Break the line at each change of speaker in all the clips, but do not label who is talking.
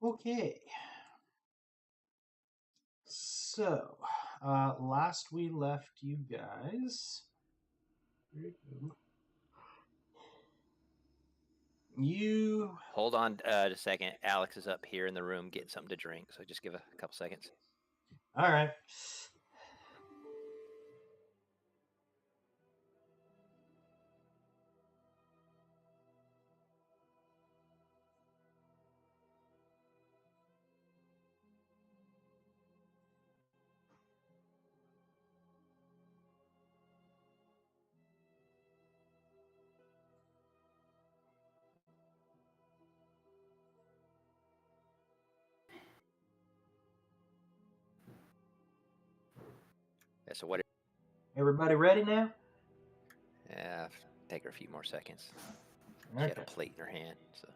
Okay. So, last we left you guys. You.
Hold on a second. Alex is up here in the room getting something to drink, so just give a couple seconds.
All right.
Yeah, so what?
Everybody ready now?
Yeah, take her a few more seconds.
Okay.
She had a plate in her hand. So.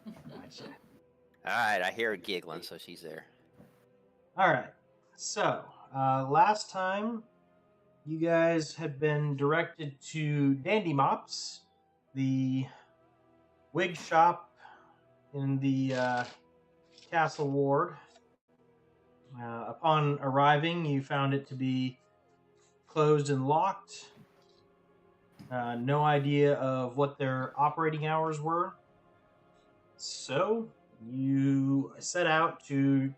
Gotcha.
All right, I hear her giggling, so she's there.
All right. So, last time you guys had been directed to Dandymops, the wig shop in the castle ward. Upon arriving, you found it to be closed and locked. No idea of what their operating hours were. So you set out to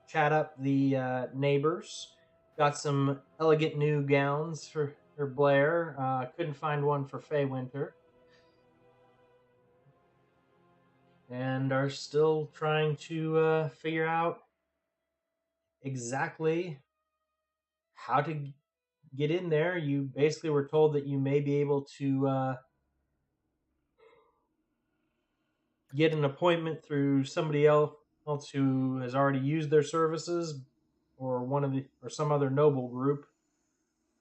chat up the neighbors. Got some elegant new gowns for Blair. Couldn't find one for Fay Winter. And are still trying to figure out exactly how to get in there. You basically were told that you may be able to get an appointment through somebody else who has already used their services, or some other noble group.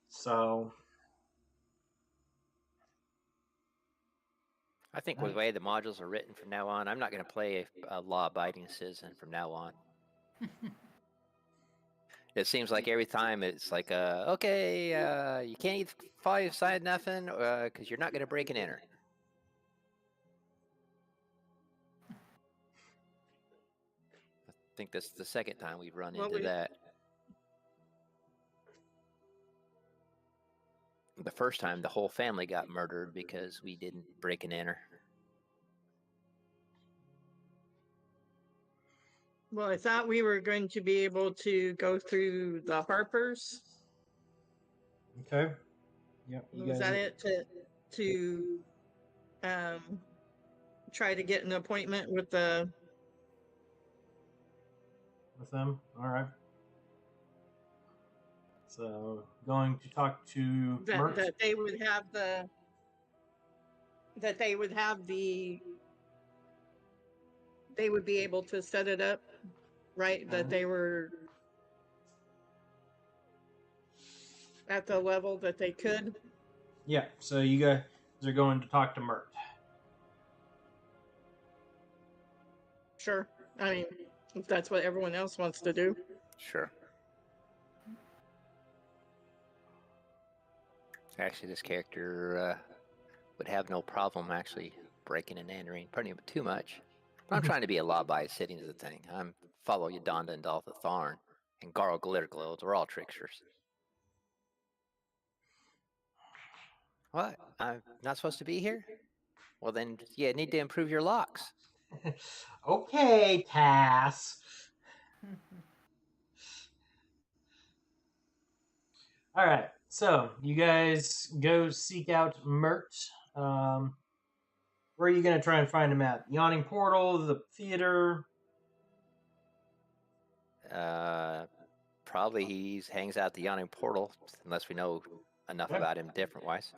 So
I think with the way the modules are written from now on, I'm not going to play a law-abiding citizen from now on. It seems like every time it's like, okay, you can't eat 5 side nothing because you're not going to break and enter. I think that's the second time we've run into that. The first time, the whole family got murdered because we didn't break and enter.
Well, I thought we were going to be able to go through the Harpers.
Okay. Yep.
Was that it to try to get an appointment with them? All
right. So going to talk to
that they would have the they would be able to set it up, right? That they were at the level that they could.
Yeah. So you guys are going to talk to Mert.
Sure. I mean, if that's what everyone else wants to do.
Sure. Actually, this character would have no problem actually breaking and entering, pretty too much. But I'm trying to be a law-abiding citizen is the thing. I'm follow Yadonda and Dolph the Tharn and Garl Glitterglows. We're all tricksters. What? I'm not supposed to be here? Well, then, yeah, need to improve your locks.
Okay, Tass. All right. So you guys go seek out Mert. Where are you going to try and find him at? Yawning Portal, the theater?
Probably he hangs out the Yawning Portal, unless we know enough about him different-wise.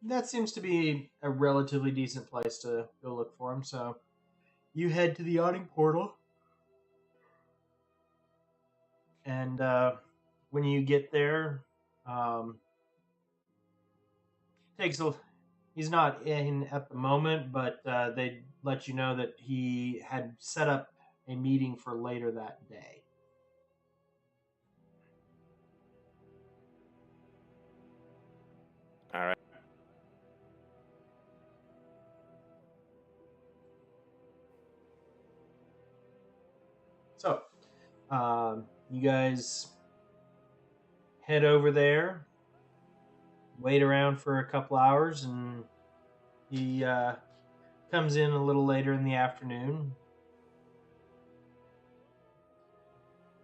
That seems to be a relatively decent place to go look for him. So you head to the Yawning Portal. And when you get there, he's not in at the moment, but they let you know that he had set up a meeting for later that day.
All right.
You guys head over there, wait around for a couple hours, and he comes in a little later in the afternoon.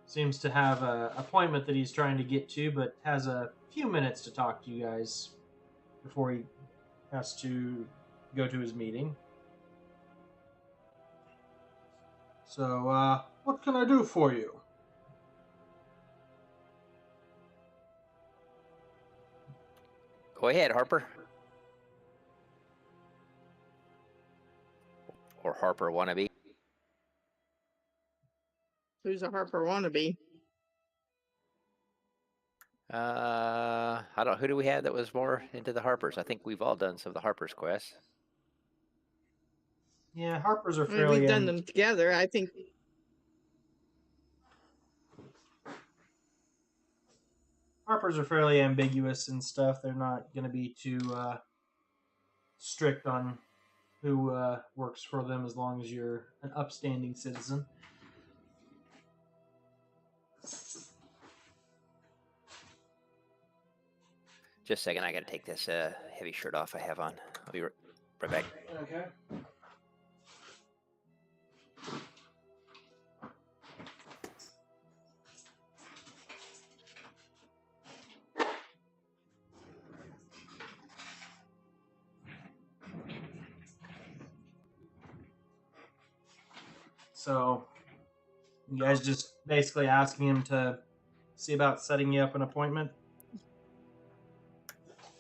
Seems to have an appointment that he's trying to get to, but has a few minutes to talk to you guys before he has to go to his meeting. So, what can I do for you?
Go ahead, Harper. Or Harper wannabe.
Who's a Harper wannabe?
I don't. Who do we have that was more into the Harpers? I think we've all done some of the Harpers quests.
Yeah, Harpers are
I mean,
fairly.
we've done them together. I think.
Harpers are fairly ambiguous and stuff. They're not going to be too strict on who works for them as long as you're an upstanding citizen.
Just a second, I gotta take this heavy shirt off I have on. I'll be right back.
Okay. So, you guys just basically asking him to see about setting you up an appointment?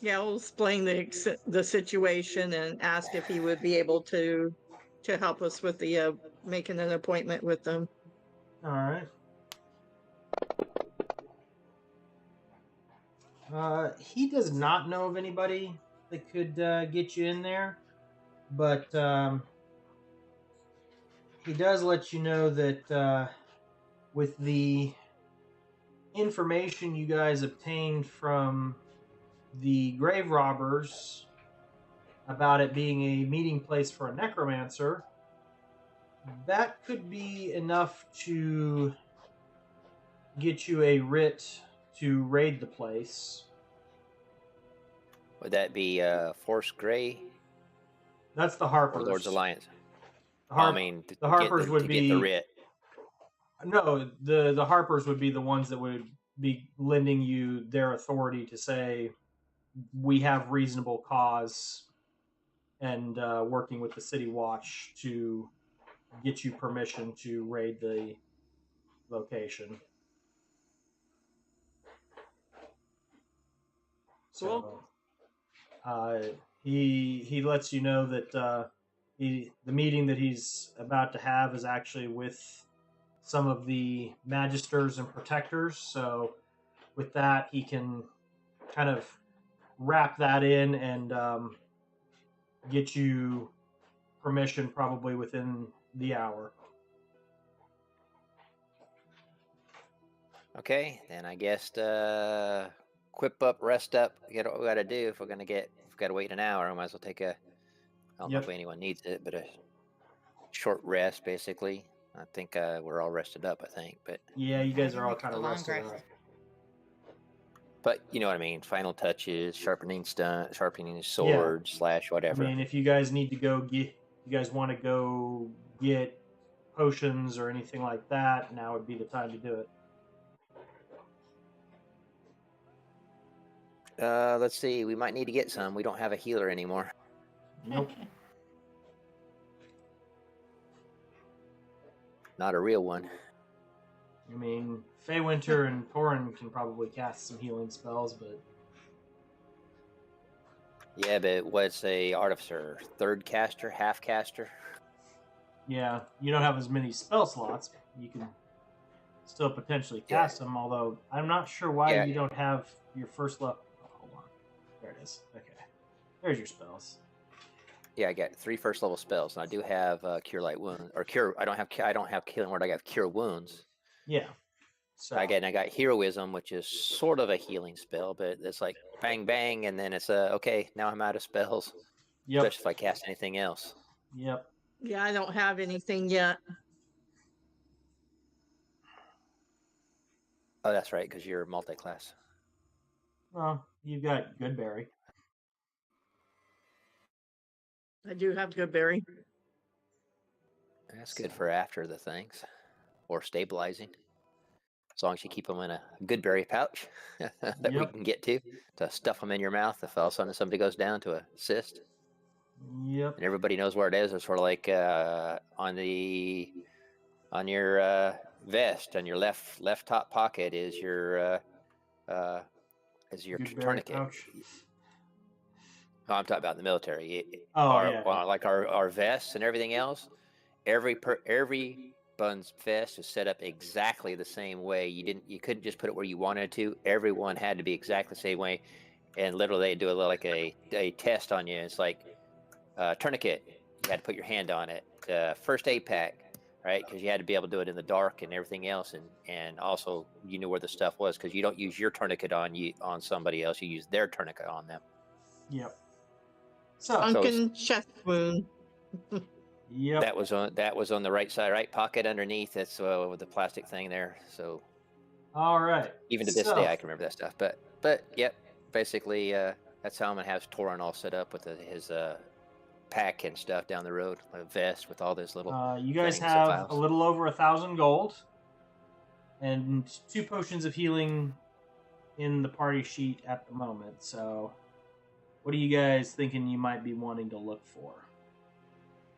Yeah, I'll explain the situation and ask if he would be able to help us with the making an appointment with them.
All right. He does not know of anybody that could get you in there, but he does let you know that with the information you guys obtained from the grave robbers about it being a meeting place for a necromancer, that could be enough to get you a writ to raid the place.
Would that be Force Grey?
That's the
Or
Harpers.
Lord's Alliance?
I
mean,
the Harpers would
to
be
get the writ.
No, the Harpers would be the ones that would be lending you their authority to say we have reasonable cause, and working with the City Watch to get you permission to raid the location.
Cool.
So, he lets you know that the meeting that he's about to have is actually with some of the magisters and protectors. So with that, he can kind of wrap that in and get you permission probably within the hour.
Okay, then I guess quip up, rest up, get what we gotta do. If we're gotta wait an hour, I might as well take a. I don't know if anyone needs it, but a short rest, basically. I think we're all rested up. I think, but
yeah, you guys are all kind of rested up.
But you know what I mean. Final touches, sharpening sword / whatever.
I mean, if you guys need to go get, you guys want to go get potions or anything like that, now would be the time to do it.
Let's see. We might need to get some. We don't have a healer anymore.
Nope.
Not a real one.
I mean, Feywinter and Torin can probably cast some healing spells, but...
Yeah, but what's a artificer? Third caster? Half caster?
Yeah, you don't have as many spell slots. You can still potentially cast them, although I'm not sure why you don't have your first level. Oh, hold on. There it is. Okay. There's your spells.
Yeah, I got 3 first level spells, and I do have Cure Light Wounds or Cure. I don't have Killing Word. I got Cure Wounds.
Yeah. So
I got Heroism, which is sort of a healing spell, but it's like bang bang, and then it's okay. Now I'm out of spells.
Yep.
Especially if I cast anything else.
Yep.
Yeah, I don't have anything yet.
Oh, that's right, because you're multi-class.
Well, you've got Goodberry.
I do have Goodberry.
That's good for after the things, or stabilizing. As long as you keep them in a Goodberry pouch that we
Yep.
can get to stuff them in your mouth if all of a sudden somebody goes down to assist.
Yep.
And everybody knows where it is. It's sort of like on your vest, on your left top pocket is your
Goodberry
tourniquet.
pouch.
Oh, I'm talking about the military.
Oh, yeah.
Like our vests and everything else. Every bun's vest is set up exactly the same way. You couldn't just put it where you wanted to. Everyone had to be exactly the same way. And literally, they do like a test on you. It's like tourniquet. You had to put your hand on it. First aid pack, right? Because you had to be able to do it in the dark and everything else. And also, you knew where the stuff was because you don't use your tourniquet on somebody else. You use their tourniquet on them.
Yep. So,
Sunken chest wound.
yep.
That was on the right side, right pocket underneath. That's with the plastic thing there. So
All right.
even to this day, I can remember that stuff. But yep, basically that's how I'm gonna have Torin all set up with his pack and stuff down the road, a vest with all those little.
You guys
things,
have
files.
a little over 1,000 gold and 2 potions of healing in the party sheet at the moment. So, what are you guys thinking you might be wanting to look for?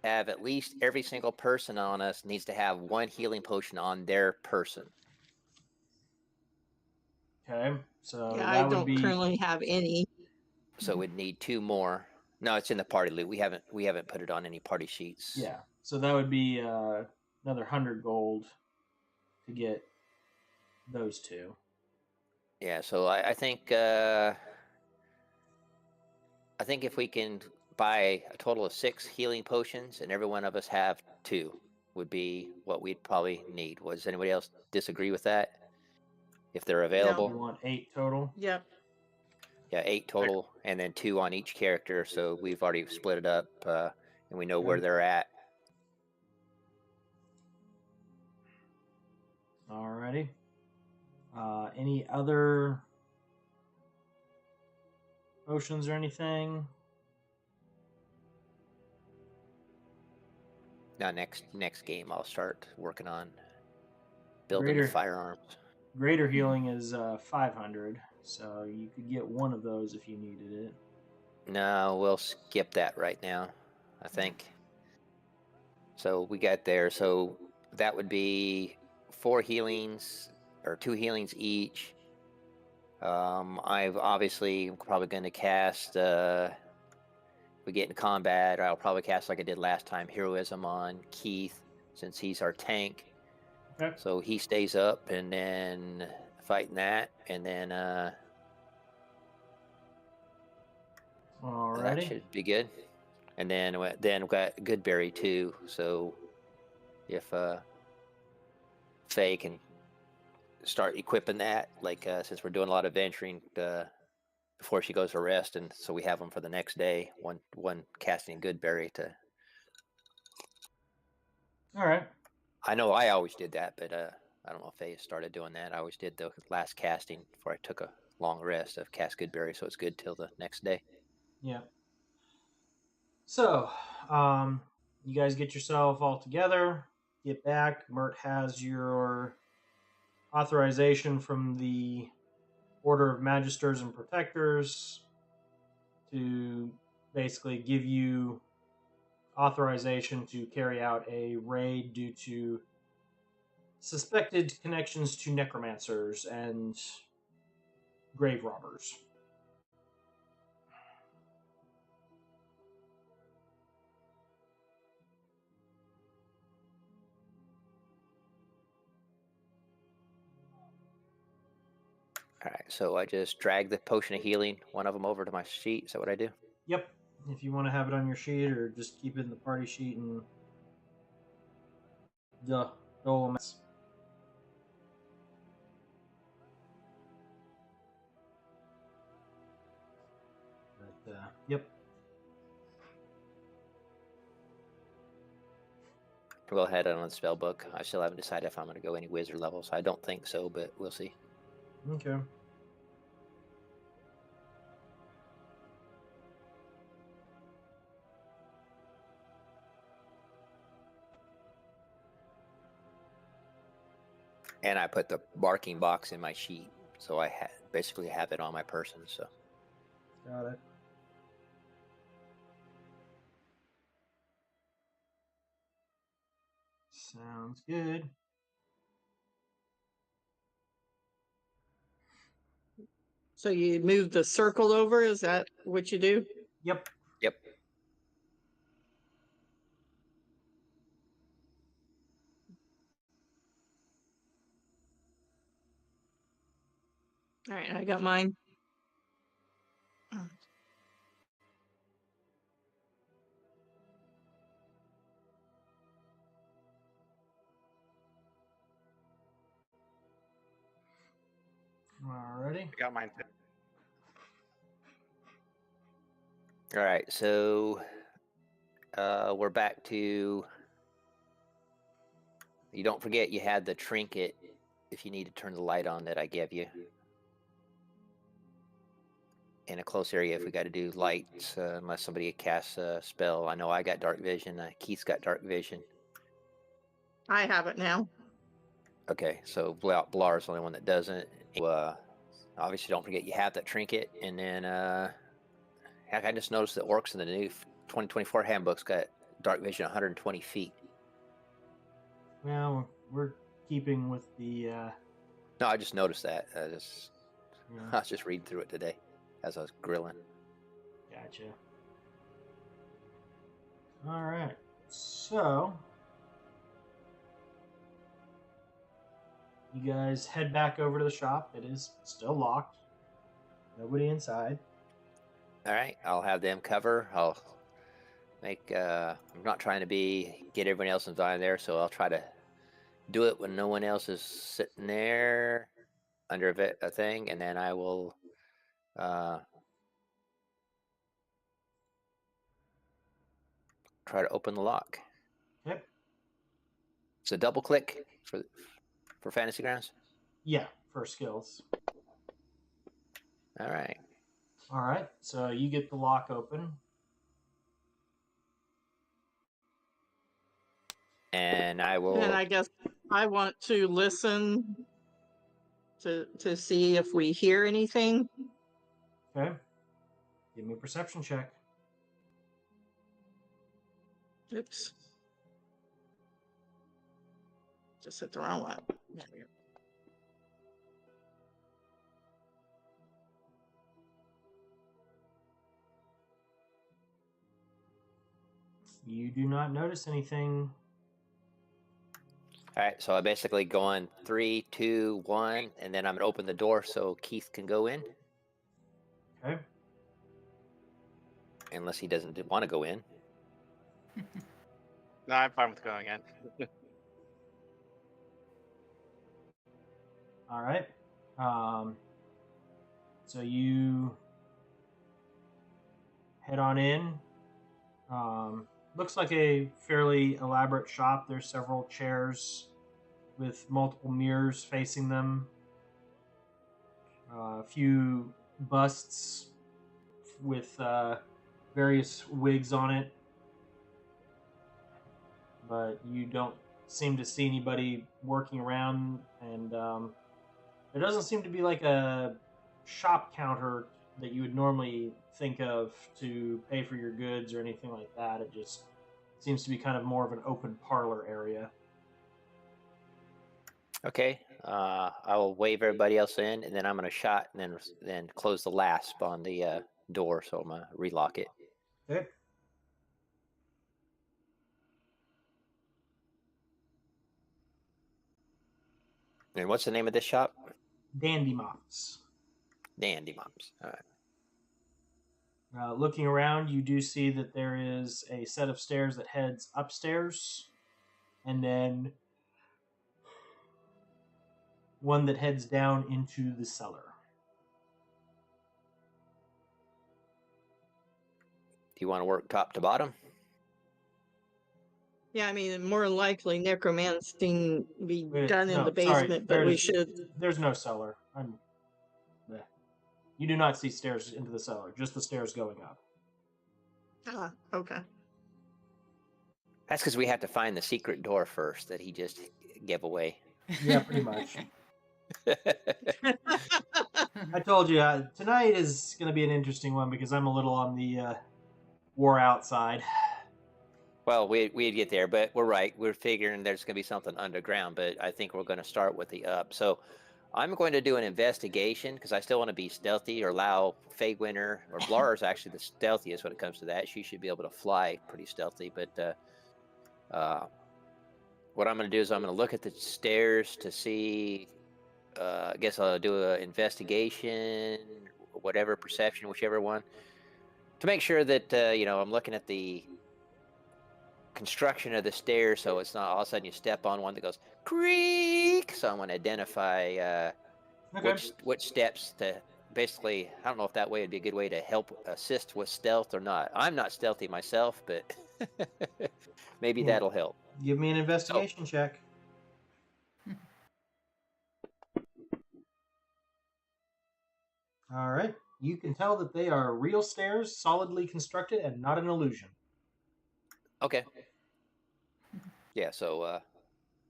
Have at least every single person on us needs to have 1 healing potion on their person.
Okay, so
Yeah,
that
I
would
don't
be
currently have any.
So we'd need 2 more. No, it's in the party loot. We haven't put it on any party sheets.
yeah. So that would be another 100 gold to get those 2.
Yeah. So I think if we can buy a total of 6 healing potions and every one of us have 2 would be what we'd probably need. Does anybody else disagree with that? If they're available.
You want 8 total?
Yep.
Yeah, 8 total, and then 2 on each character. So we've already split it up, and we know where they're at.
Alrighty. Any other potions or anything?
Now next game, I'll start working on building the firearms.
Greater healing is 500, so you could get one of those if you needed it.
No, we'll skip that right now, I think. So we got there. So that would be 4 healings or 2 healings each. I've obviously probably going to cast. If we get in combat, I'll probably cast like I did last time, heroism on Keith, since he's our tank.
Okay.
So he stays up and then fighting that, and then
Alrighty.
that should be good. And then we got Goodberry too. So if Faye can start equipping that, like since we're doing a lot of venturing before she goes to rest, and so we have them for the next day. One casting Goodberry to.
All right.
I know I always did that, but I don't know if Faye started doing that. I always did the last casting before I took a long rest of cast Goodberry, so it's good till the next day.
Yeah. So, you guys get yourself all together, get back. Mert has your authorization from the Order of Magisters and Protectors to basically give you authorization to carry out a raid due to suspected connections to necromancers and grave robbers.
All right, so I just drag the potion of healing, one of them over to my sheet. Is that what I do?
Yep. If you want to have it on your sheet or just keep it in the party sheet and the Dolomits. But, yep.
Go ahead on the spell book. I still haven't decided if I'm going to go any wizard levels. I don't think so, but we'll see.
Okay.
And I put the marking box in my sheet, so I basically have it on my person. So
Got it. Sounds good.
So you move the circle over, is that what you do?
Yep.
yep.
All right, I got mine.
Alrighty.
I got mine too.
All right, so we're back to. You don't forget you had the trinket if you need to turn the light on that I gave you. In a close area, if we got to do lights, unless somebody casts a spell. I know I got dark vision. Keith's got dark vision.
I have it now.
Okay, so Blar's the only one that doesn't. Obviously, don't forget you have that trinket, and then heck, I just noticed that orcs in the new 2024 handbook's got dark vision 120 feet.
Well, we're keeping with the.
No, I just noticed that. I
Yeah.
was just reading through it today as I was grilling.
Gotcha. All right. So you guys head back over to the shop. It is still locked. Nobody inside.
All right, I'll have them cover. I'll make. I'm not trying to get everyone else inside there, so I'll try to do it when no one else is sitting there under a thing, and then I will. Try to open the lock.
Okay.
It's a double click for Fantasy Grounds.
Yeah, for skills.
All right.
All right. So you get the lock open.
And I will.
And I guess I want to listen to see if we hear anything.
Okay. Give me a perception check.
Oops. Just hit the wrong one. There we go.
You do not notice anything.
All right. So I basically go on 3, 2, 1, and then I'm gonna open the door so Keith can go in.
Okay.
Unless he doesn't want to go in.
No, I'm fine with going in.
All right. So you head on in. Looks like a fairly elaborate shop. There's several chairs with multiple mirrors facing them. A few busts with various wigs on it. But you don't seem to see anybody working around, and there doesn't seem to be like a shop counter that you would normally think of to pay for your goods or anything like that. It just seems to be kind of more of an open parlor area.
Okay. I will wave everybody else in, and then I'm gonna shot, and then close the lasp on the door, so I'm gonna relock it.
Okay.
And what's the name of this shop?
Dandymops.
Dandymops. All right.
Looking around, you do see that there is a set of stairs that heads upstairs, and then one that heads down into the cellar.
Do you want to work top to bottom?
Yeah, I mean, more than likely necromancy be
Wait,
done in
no,
the
sorry,
basement, but we
there's-
should.
There's no cellar. I'm You do not see stairs into the cellar, just the stairs going up.
Ah, okay.
That's because we have to find the secret door first that he just gave away.
Yeah, pretty much. I told you, tonight is going to be an interesting one because I'm a little on the wore out side.
Well, we'd get there, but we're right. We're figuring there's going to be something underground, but I think we're going to start with the up. So I'm going to do an investigation because I still want to be stealthy or allow Faywinter, or Blar is actually the stealthiest when it comes to that. She should be able to fly pretty stealthy, but what I'm going to do is I'm going to look at the stairs to see, I guess I'll do an investigation, whatever, perception, whichever one, to make sure that, I'm looking at the construction of the stairs, so it's not all of a sudden you step on one that goes creak. So I'm going to identify which steps to basically. I don't know if that way would be a good way to help assist with stealth or not. I'm not stealthy myself, but maybe that'll help.
Give me an investigation check. All right. You can tell that they are real stairs, solidly constructed, and not an illusion.
Okay. Yeah, so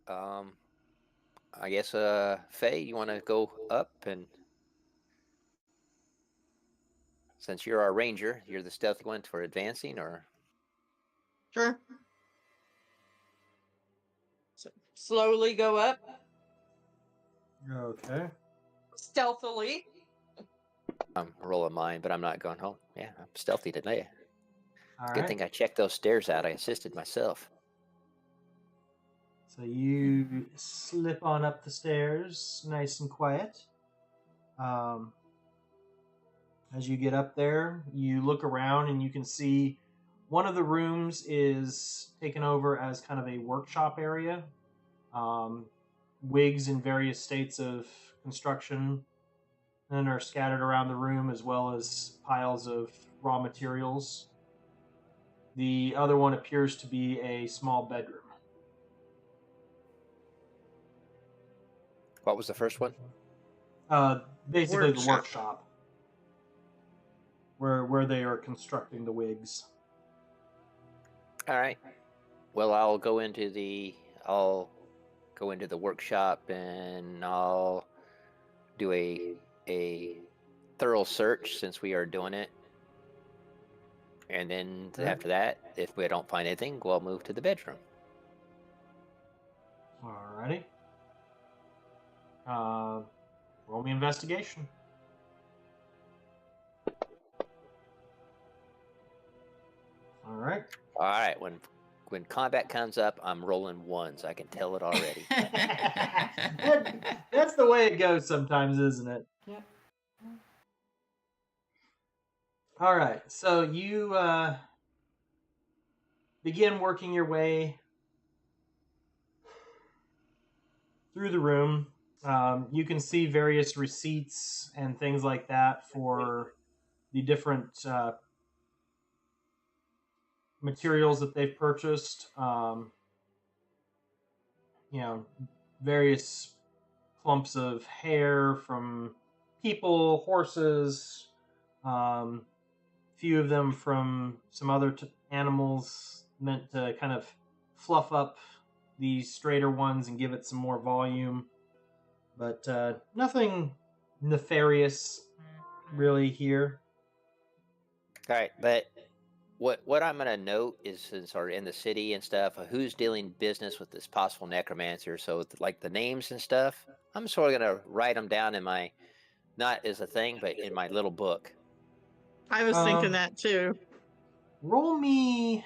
I guess Faye, you want to go up, and since you're our ranger, you're the stealthy one for advancing, or?
Sure. So slowly go up.
Okay.
Stealthily.
I'm rolling mine, but I'm not going home. Yeah, I'm stealthy today.
All
Good
right.
thing I checked those stairs out. I assisted myself.
So you slip on up the stairs, nice and quiet. As you get up there, you look around and you can see one of the rooms is taken over as kind of a workshop area. Wigs in various states of construction and are scattered around the room, as well as piles of raw materials. The other one appears to be a small bedroom.
What was the first one?
Basically the workshop. Where they are constructing the wigs.
All right. Well, I'll go into the workshop, and I'll do a thorough search since we are doing it. And then after that, if we don't find anything, we'll move to the bedroom.
Alrighty. Roll me investigation. All right. When
combat comes up, I'm rolling ones. I can tell it already.
That's the way it goes sometimes, isn't it?
Yep.
All right. So you begin working your way through the room. You can see various receipts and things like that for the different materials that they've purchased. Various clumps of hair from people, horses, few of them from some other animals, meant to kind of fluff up the straighter ones and give it some more volume. But nothing nefarious really here.
All right, but what I'm going to note is, since we're in the city and stuff, who's dealing business with this possible necromancer. So like the names and stuff, I'm sort of going to write them down in my, not as a thing, but in my little book.
I was thinking that too.
Roll me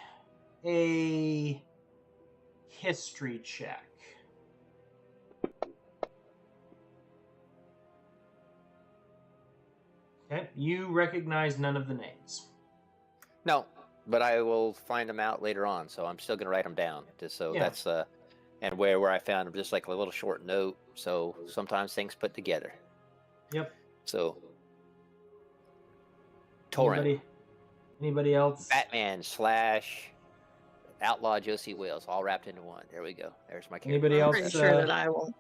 a history check. Okay, you recognize none of the names.
No, but I will find them out later on, so I'm still going to write them down. Just so that's and where I found them, just like a little short note. So sometimes things put together.
Yep.
So Torrent.
Anybody else?
Batman / Outlaw Josie Wales, all wrapped into one. There we go. There's my character.
Anybody else?
I'm pretty sure that I will.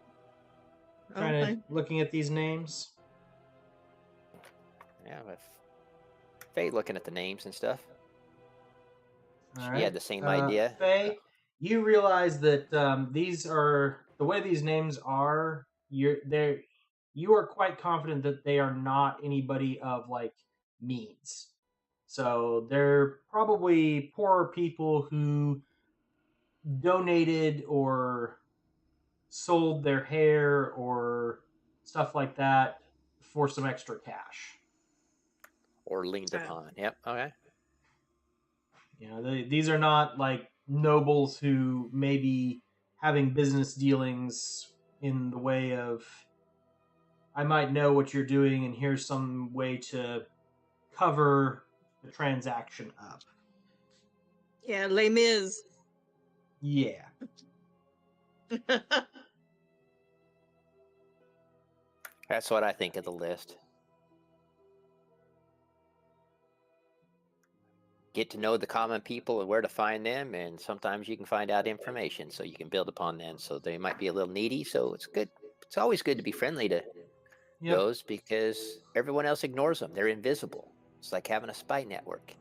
Looking at these names.
Yeah, with Faye looking at the names and stuff.
All
She
right.
had the same idea.
Faye, you realize that these are the way these names are. You are quite confident that they are not anybody of like means. So they're probably poorer people who donated or sold their hair or stuff like that for some extra cash.
Or leaned upon. Yep. Okay.
You know, these are not like nobles who may be having business dealings in the way of, I might know what you're doing and here's some way to cover the transaction up.
Yeah, Les Mis.
Yeah.
That's what I think of the list. Get to know the common people and where to find them, and sometimes you can find out information so you can build upon them. So they might be a little needy, so it's good. It's always good to be friendly to those because everyone else ignores them. They're invisible. It's like having a spy network.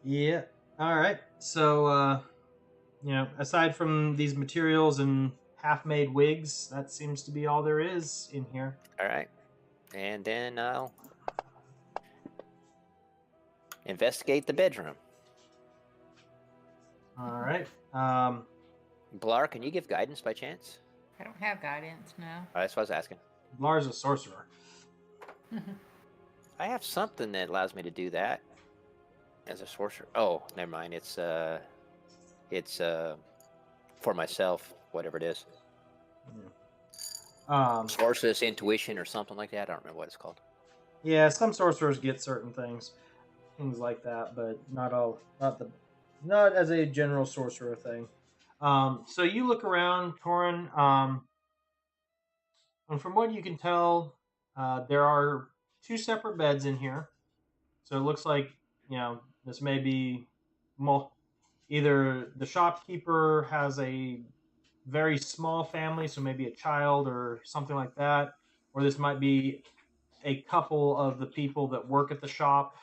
Yeah. All right. So, you know, aside from these materials and half-made wigs, that seems to be all there is in here.
All right. And then I'll investigate the bedroom.
All right.
Blar, can you give guidance by chance?
I don't have guidance, no.
That's what I was asking.
Blar's a sorcerer.
I have something that allows me to do that as a sorcerer. Oh, never mind. It's for myself, whatever it is. Sorceress intuition or something like that. I don't remember what it's called.
Yeah, some sorcerers get certain things like that, but not as a general sorcerer thing. So you look around, Torin, and from what you can tell, there are two separate beds in here. So it looks like, you know, this may be either the shopkeeper has a very small family, so maybe a child or something like that, or this might be a couple of the people that work at the shop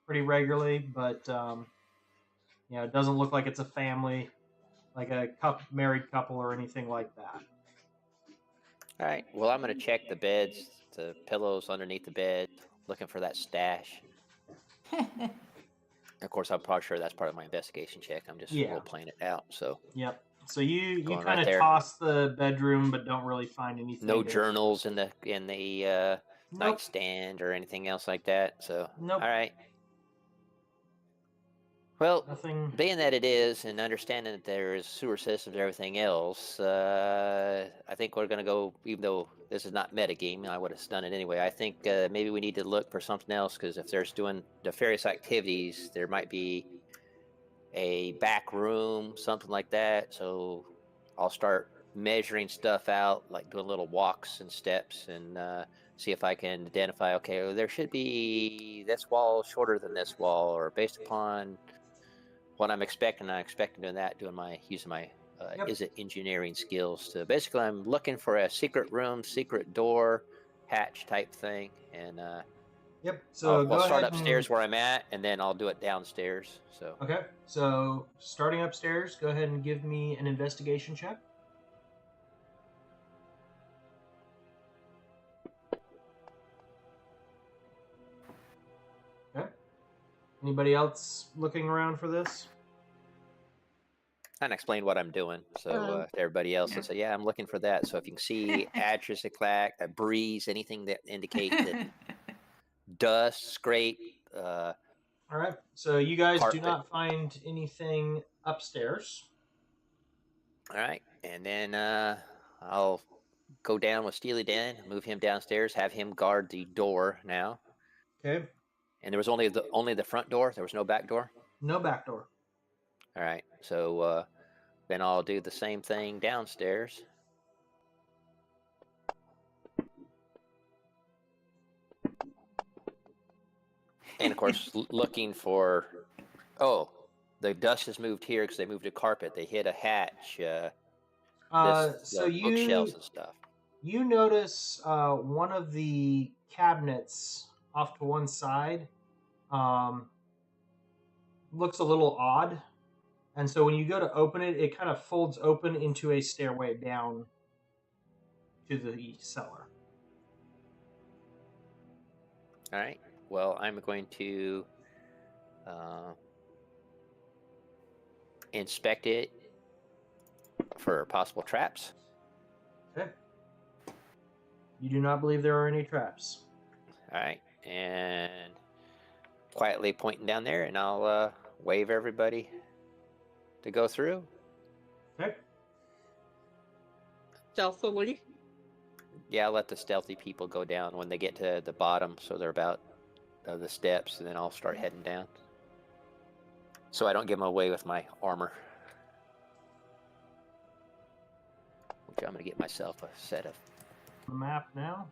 pretty regularly, but you know, it doesn't look like it's a family, like a married couple or anything like that.
All right. Well, I'm going to check the beds, the pillows underneath the bed, looking for that stash. Of course, I'm probably sure that's part of my investigation check. I'm just role playing it out. So.
Yep. So you kind
right
of toss the bedroom, but don't really find anything.
No journals in the nightstand or anything else like that. So.
Nope.
All right. Well,
nothing.
Being that it is, and understanding that there is sewer systems and everything else, I think we're going to go, even though this is not metagame, I would have done it anyway. I think maybe we need to look for something else, because if there's doing nefarious activities, there might be a back room, something like that. So I'll start measuring stuff out, like doing little walks and steps, and see if I can identify, okay, well, there should be this wall shorter than this wall, or based upon what I'm expecting using my is it engineering skills to basically, I'm looking for a secret room, secret door, hatch type thing, and
so
I'll start upstairs where I'm at, and then I'll do it downstairs. So
okay, so starting upstairs, go ahead and give me an investigation check. Okay. Anybody else looking around for this?
And explain what I'm doing, so to everybody else will say, "Yeah, I'm looking for that." So if you can see atris, a breeze, anything that indicates that dust, scrape.
All right. So you guys
carpet.
do not find anything upstairs.
All right, and then I'll go down with Steely Dan, move him downstairs, have him guard the door now.
Okay.
And there was only the front door. There was no back door.
No back door.
All right. So then I'll do the same thing downstairs. And of course, looking for, the dust has moved here because they moved a carpet. They hit a hatch.
So
bookshelves and stuff.
You notice one of the cabinets off to one side looks a little odd. And so when you go to open it, it kind of folds open into a stairway down to the cellar.
All right. Well, I'm going to inspect it for possible traps.
Okay. You do not believe there are any traps.
All right. And quietly pointing down there, and I'll wave everybody to go through.
Okay.
Stealthily.
Yeah, I'll let the stealthy people go down when they get to the bottom, so they're about the steps, and then I'll start heading down. So I don't give them away with my armor. Which I'm going to get myself a set of.
The map now.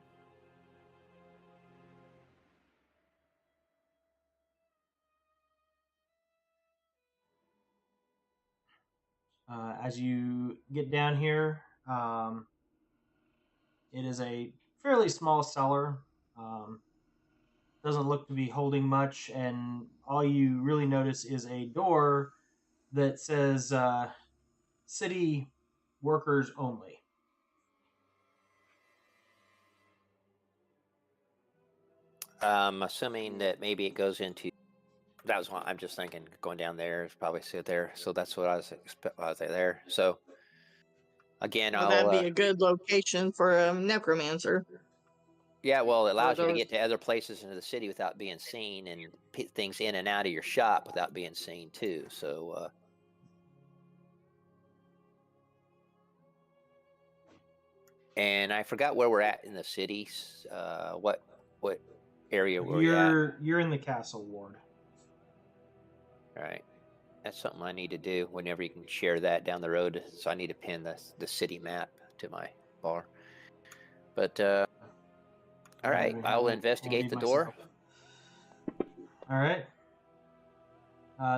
As you get down here, it is a fairly small cellar. Doesn't look to be holding much, and all you really notice is a door that says city workers only.
Assuming that maybe it goes into. That was what I'm just thinking. Going down there is probably sit there. So that's what I was there. So again,
Well,
I'll.
that'd be a good location for a necromancer.
Yeah, well, it allows you to
those-
get to other places into the city without being seen, and things in and out of your shop without being seen too. So. And I forgot where we're at in the city. What area were we at?
You're in the castle ward.
All right. That's something I need to do whenever you can share that down the road. So I need to pin the city map to my bar. But all right, I will investigate the door.
All right.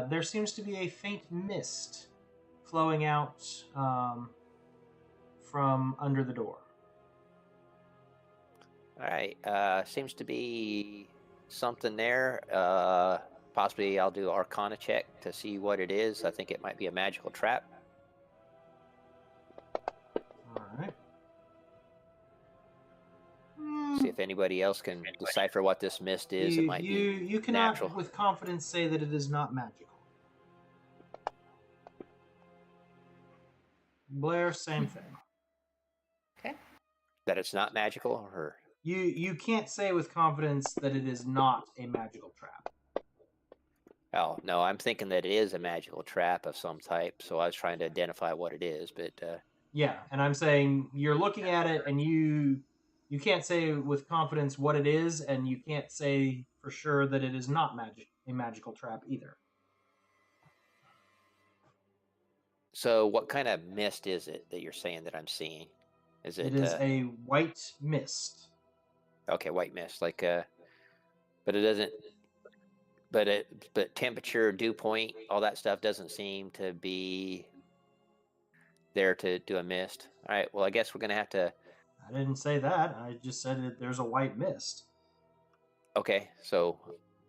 There seems to be a faint mist flowing out from under the door.
All right. Seems to be something there. Possibly I'll do Arcana check to see what it is. I think it might be a magical trap.
All right.
See if anybody else can decipher what this mist is. It might be
you cannot
natural.
with confidence say that it is not magical. Blair, same thing.
Okay.
That it's not magical, or
You can't say with confidence that it is not a magical trap.
oh no, I'm thinking that it is a magical trap of some type. So I was trying to identify what it is, but
Yeah, and I'm saying you're looking at it and you can't say with confidence what it is, and you can't say for sure that it is not a magical trap either.
so what kind of mist is it that you're saying that I'm seeing? Is it?
It is a white mist.
Okay, white mist, like but it doesn't. But temperature, dew point, all that stuff doesn't seem to be there to do a mist. All right, well I guess we're gonna have to.
I didn't say that. I just said that there's a white mist.
Okay, so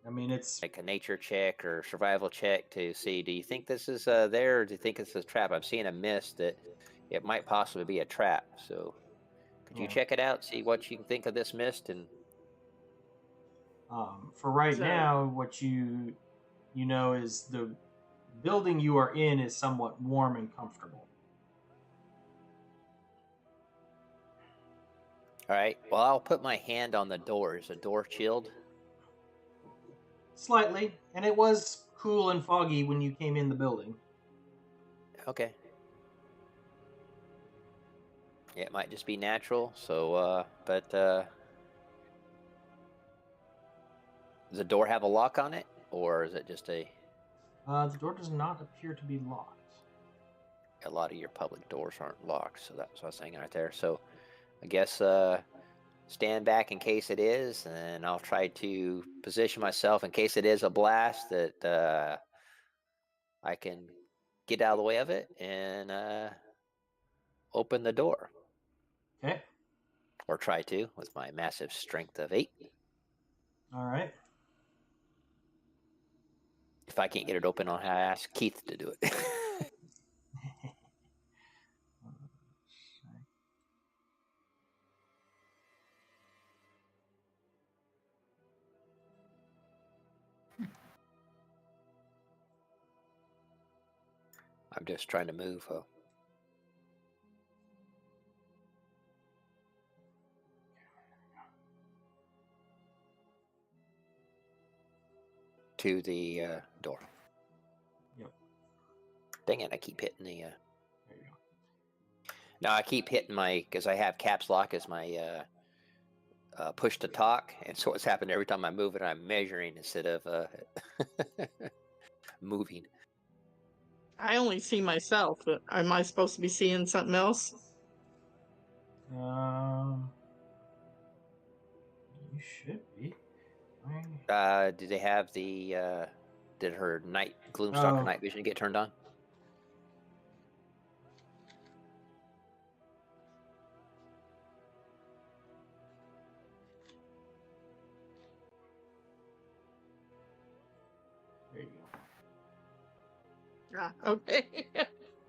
I mean, it's
like a nature check or survival check to see, do you think this is there, or do you think it's a trap? I'm seeing a mist that it might possibly be a trap. So could you
Yeah.
check it out, see what you can think of this mist? And
for right
So-
now, what you know is the building you are in is somewhat warm and comfortable.
all right, well I'll put my hand on the door. Is the door chilled?
Slightly, and it was cool and foggy when you came in the building.
Okay. Yeah, it might just be natural. So, but does the door have a lock on it, or is it just a?
The door does not appear to be locked.
A lot of your public doors aren't locked, so that's what I was saying right there. So, I guess stand back in case it is, and I'll try to position myself in case it is a blast that I can get out of the way of it and open the door.
Okay.
or try to, with my massive strength of 8.
All right.
If I can't get it open, I'll ask Keith to do it. I'm just trying to move to the door.
Yep.
Dang it, I keep hitting the...
There you go.
No, I keep hitting my... Because I have caps lock as my push to talk, and so what's happened every time I move it, I'm measuring instead of moving.
I only see myself. Am I supposed to be seeing something else?
You should be.
Did they have the... did her Gloomstalker night vision get turned on?
There you go.
Ah, okay.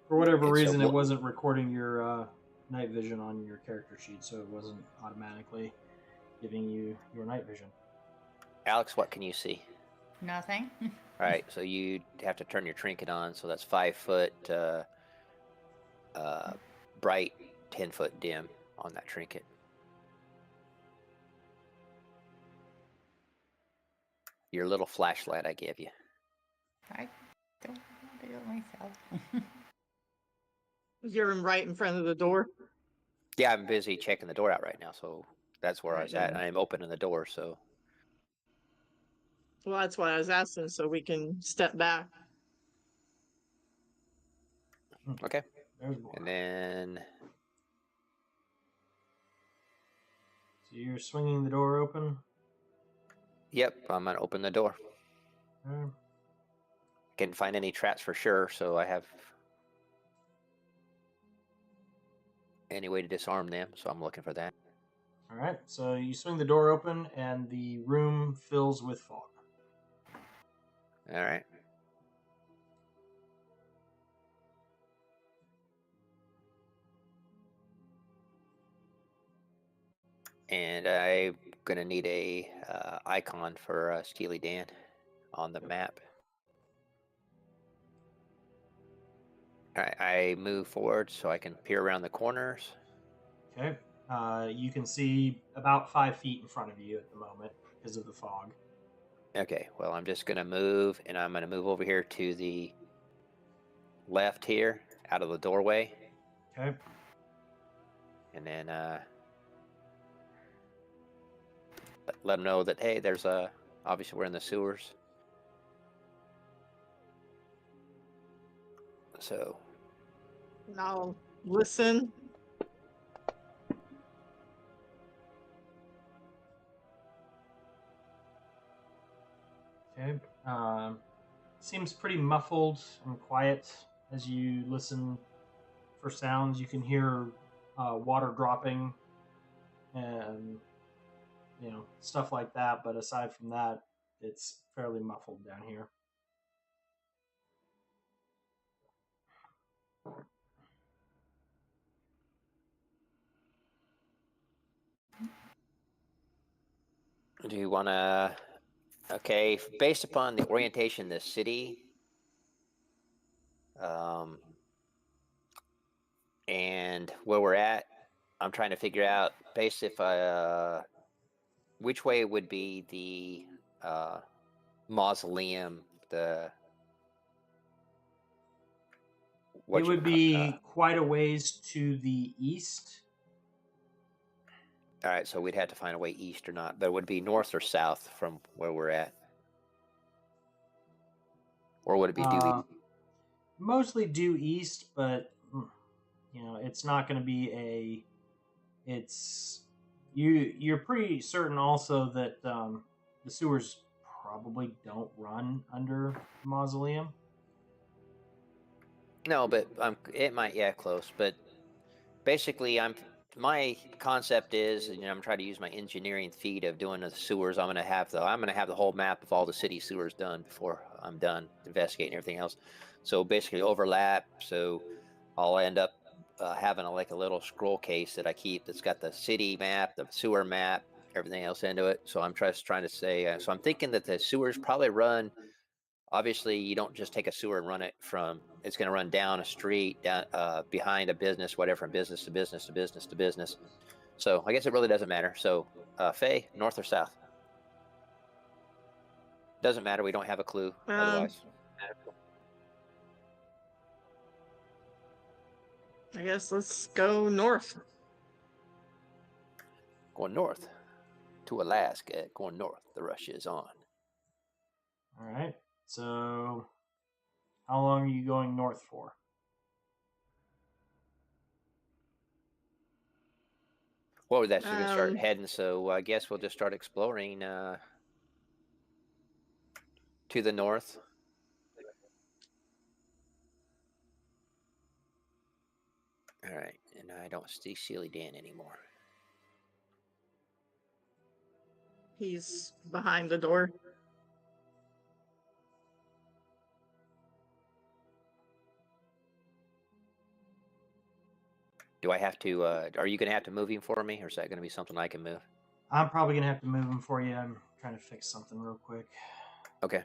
For whatever
And so
reason, it
what-
wasn't recording your night vision on your character sheet, so it wasn't automatically giving you your night vision.
Alex, what can you see?
Nothing.
All right, so you have to turn your trinket on, so that's 5 foot bright, 10 foot dim on that trinket. Your little flashlight I gave you.
I don't want to do it myself.
You're right in front of the door.
Yeah, I'm busy checking the door out right now, so that's where I
Right,
was at.
yeah.
I'm opening the door, so...
Well, that's why I was asking, so we can step back.
Okay.
There's more.
And then...
So you're swinging the door open.
Yep, I'm gonna open the door.
Okay.
Can't find any traps for sure, so I have any way to disarm them, so I'm looking for that.
All right. So you swing the door open, and the room fills with fog.
All right. And I'm gonna need a icon for Steely Dan on the map. All right, I move forward so I can peer around the corners.
Okay. You can see about 5 feet in front of you at the moment because of the fog.
Okay, well, I'm just gonna move, and I'm gonna move over here to the left here, out of the doorway,
Okay.
and then let them know that, hey, there's obviously we're in the sewers. So,
Now, listen.
Okay. Seems pretty muffled and quiet as you listen for sounds. You can hear water dropping and stuff like that. But aside from that, it's fairly muffled down here.
do you want to... Okay, based upon the orientation of the city, and where we're at, I'm trying to figure out, based if which way would be the mausoleum,
It would be quite a ways to the east.
all right, so we'd have to find a way east or not, but it would be north or south from where we're at, or would it be due east?
Mostly due east, but it's not going to be you're pretty certain also that the sewers probably don't run under the mausoleum.
No, but it might, yeah, close. But basically, I'm my concept is, I'm trying to use my engineering feat of doing the sewers. I'm gonna have the whole map of all the city sewers done before I'm done investigating everything else. So basically overlap. So I'll end up having a little scroll case that I keep that's got the city map, the sewer map, everything else into it. So I'm just trying to say. So I'm thinking that the sewers probably run. Obviously, you don't just take a sewer and run it from. It's going to run down a street, down behind a business, whatever, from business to business to business to business. So I guess it really doesn't matter. So, Faye, north or south? Doesn't matter. We don't have a clue otherwise.
I guess let's go north.
Going north to Alaska. Going north. The rush is on.
All right. So, how long are you going north for?
Well, that's going to start heading. So I guess we'll just start exploring to the north. All right, and I don't see Steely Dan anymore.
He's behind the door.
Do I have to, are you going to have to move him for me, or is that going to be something I can move?
I'm probably going to have to move him for you. I'm trying to fix something real quick.
Okay.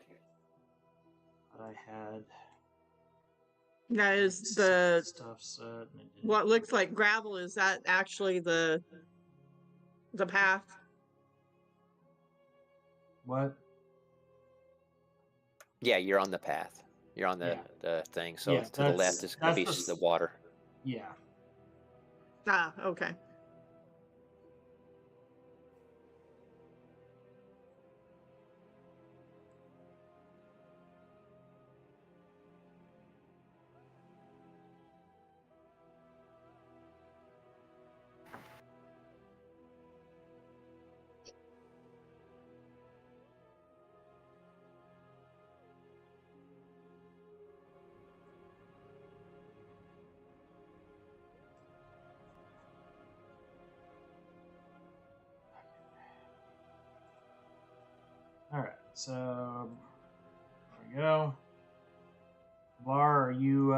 But I had...
That is the
stuff set.
what looks like gravel. Is that actually the path?
What?
Yeah, you're on the path. You're on the thing. So to the left is going to be the water.
Yeah.
Ah, okay.
All right. So there we go. Lar, are you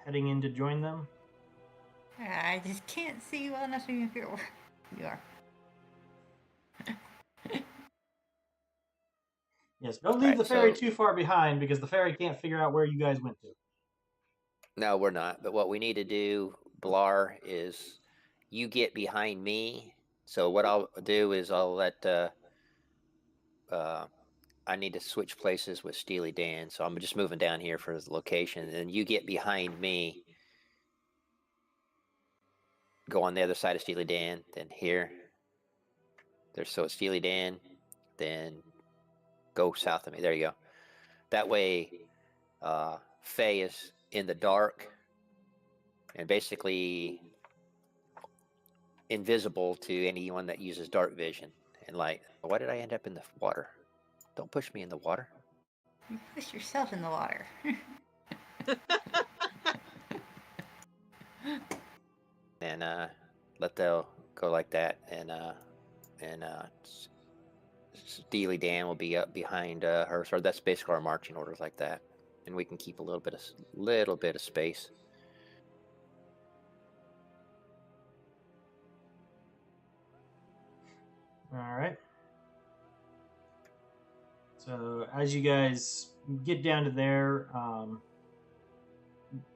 heading in to join them?
I just can't see well enough to figure where you are.
Yes, don't leave the ferry too far behind because the ferry can't figure out where you guys went to.
No, we're not. But what we need to do, Blar, is you get behind me. So what I'll do is I'll let I need to switch places with Steely Dan. So I'm just moving down here for his location. And you get behind me. Go on the other side of Steely Dan. Then here. There's Steely Dan. Then go south of me. There you go. That way, Faye is in the dark and basically invisible to anyone that uses dark vision and light. Why did I end up in the water? Don't push me in the water.
You push yourself in the water.
And let them go like that, and Steely Dan will be up behind her. So that's basically our marching orders like that, and we can keep a little bit of space.
All right. So as you guys get down to there,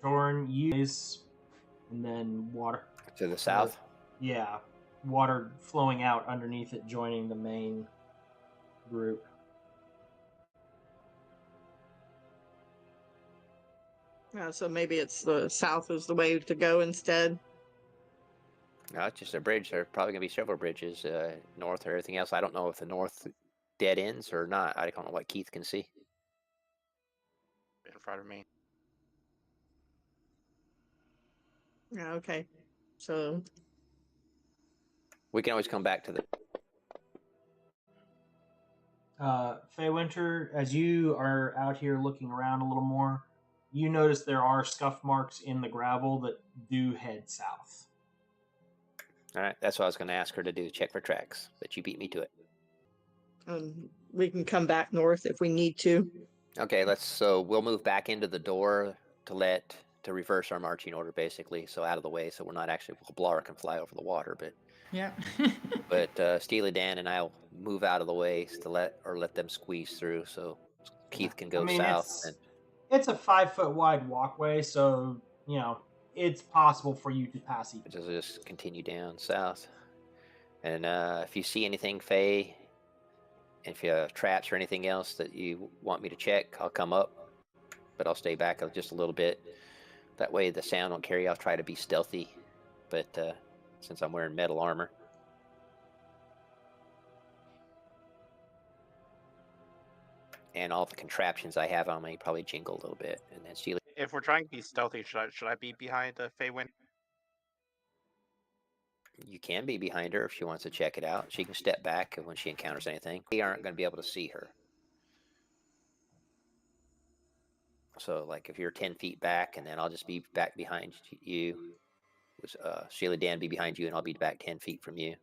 Torn, you guys, and then water
To the south?
Yeah, water flowing out underneath it, joining the main group.
So maybe it's the south is the way to go instead.
No, it's just a bridge. There's probably going to be several bridges north or everything else. I don't know if the north dead ends or not. I don't know what Keith can see.
In front of me.
Yeah, okay. So
we can always come back to the...
Faye Winter, as you are out here looking around a little more, you notice there are scuff marks in the gravel that do head south.
All right, that's what I was going to ask her to do, check for tracks, but you beat me to it.
We can come back north if we need to.
Okay, so we'll move back into the door to reverse our marching order, basically, so out of the way, so we're not actually, Blar can fly over the water,
Yep.
but Steely Dan and I'll move out of the way to let them squeeze through, so Keith can
I
go
mean,
south. And
it's a 5-foot wide walkway, so it's possible for you to pass each.
just continue down south. And if you see anything, Faye, if you have traps or anything else that you want me to check, I'll come up, but I'll stay back just a little bit. That way the sound won't carry. I'll try to be stealthy, but since I'm wearing metal armor. And all the contraptions I have on me probably jingle a little bit. And then Steely.
If we're trying to be stealthy, should I be behind the Fey window?
You can be behind her if she wants to check it out. She can step back when she encounters anything. We aren't going to be able to see her. So, like, if you're 10 feet back, and then I'll just be back behind you. Sheila Dan be behind you, and I'll be back 10 feet from you.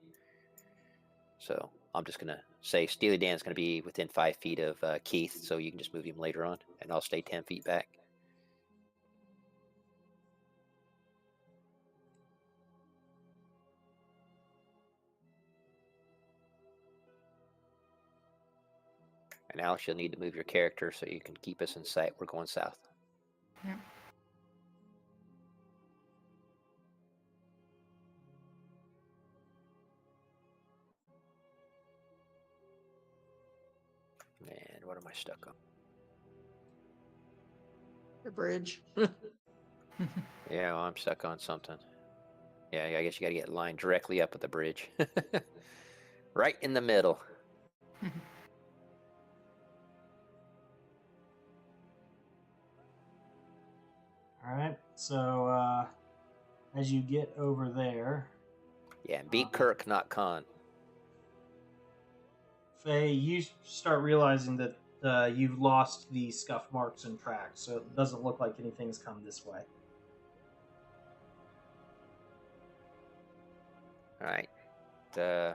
So I'm just going to say Steely Dan's going to be within 5 feet of Keith, so you can just move him later on, and I'll stay 10 feet back. And now you'll need to move your character so you can keep us in sight. We're going south.
Yep.
And what am I stuck on?
The bridge.
Yeah, well, I'm stuck on something. Yeah, I guess you got to get lined directly up at the bridge. Right in the middle.
All right, so as you get over there,
Yeah, and beat Kirk, not Khan.
Faye, you start realizing that you've lost the scuff marks and tracks, so it doesn't look like anything's come this way.
All right.
So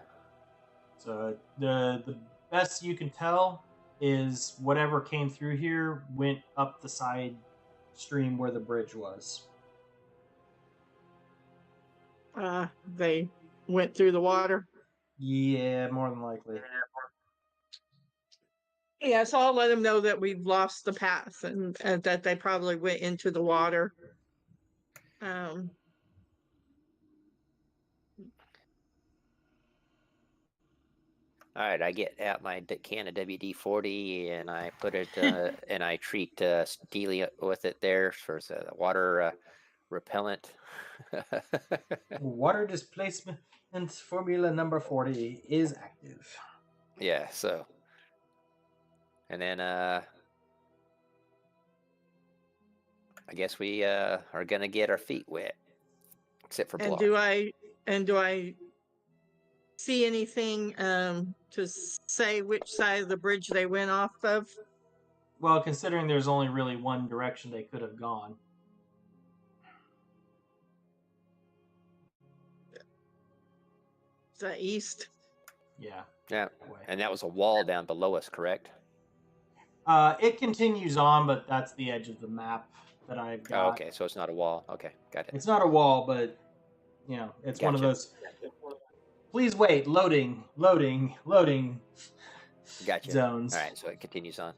the best you can tell is whatever came through here went up the side stream where the bridge was.
They went through the water.
Yeah, more than likely.
Yeah, so I'll let them know that we've lost the path and that they probably went into the water.
All right, I get out my can of WD-40 and I put it and I treat Steely with it there for the water repellent.
Water displacement formula number 40 is active.
Yeah, so. And then I guess we are gonna get our feet wet, except for
and
Blar.
do I see anything to say which side of the bridge they went off of?
Well, considering there's only really one direction they could have gone.
Is that east?
Yeah.
Yeah, and that was a wall down below us, correct?
It continues on, but that's the edge of the map that I've got.
Oh, okay, so it's not a wall. Okay, got it.
It's not a wall, but it's one of those. Please wait. Loading.
Gotcha.
Zones.
All right, so it continues on.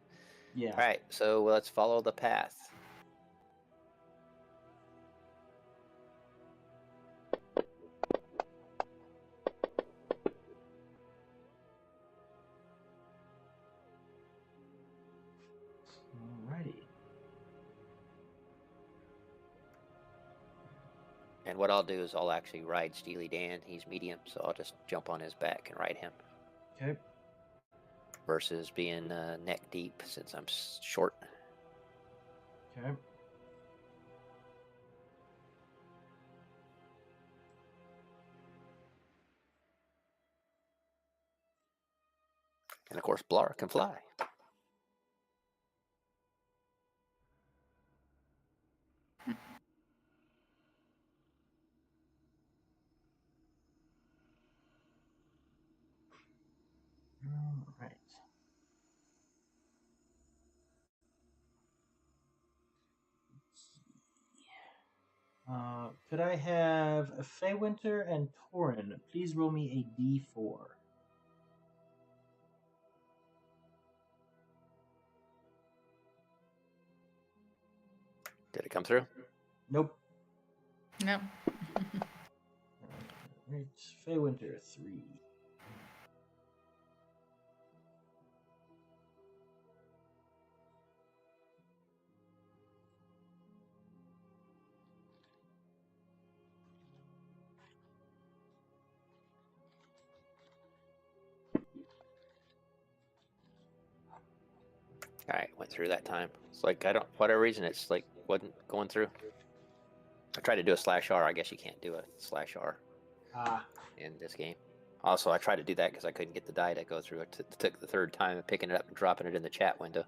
Yeah.
All right, so let's follow the path.
Alrighty.
And what I'll do is I'll actually ride Steely Dan. He's medium, so I'll just jump on his back and ride him.
Okay.
Versus being neck deep since I'm short.
Okay.
And of course, Blar can fly.
All right. Could I have Feywinter and Torin please roll me a d4?
Did it come through?
Nope.
No.
Right. Feywinter 3.
All right, went through that time. It's like I don't, whatever reason, it's like wasn't going through. I tried to do a /R. I guess you can't do a /R
Ah.
in this game. Also, I tried to do that because I couldn't get the die to go through. It took the third time of picking it up and dropping it in the chat window.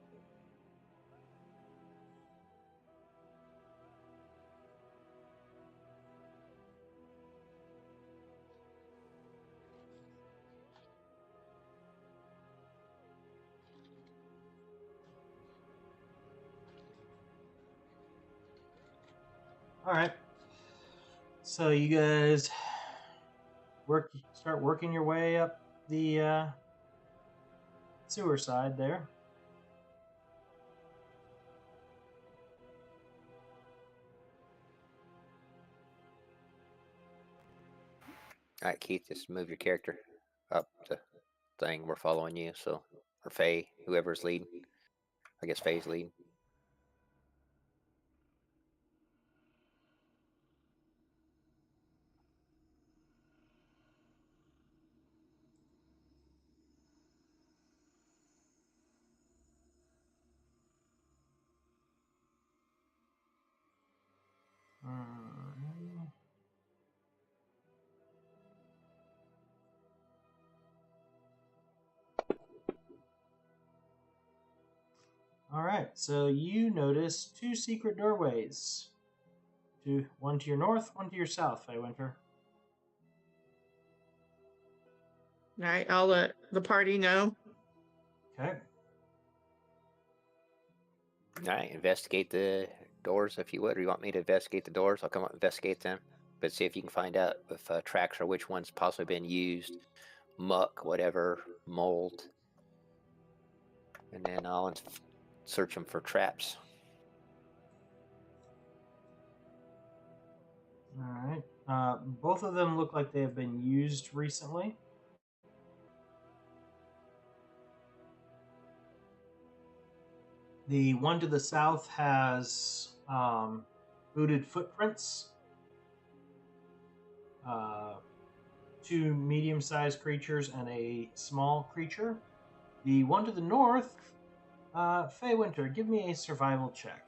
All right. So you guys start working your way up the sewer side there.
All right, Keith, just move your character up the thing. We're following you, so or Faye, whoever's leading. I guess Faye's leading.
All right, so you notice two secret doorways. One to your north, one to your south, Feywinter.
All right, I'll let the party know.
Okay.
All right, investigate the doors if you would. Or you want me to investigate the doors? I'll come up and investigate them. But see if you can find out if tracks or which one's possibly been used, muck, whatever, mold. And then I'll search them for traps.
All right. Both of them look like they have been used recently. The one to the south has booted footprints. Two medium-sized creatures and a small creature. The one to the north, Feywinter, give me a survival check.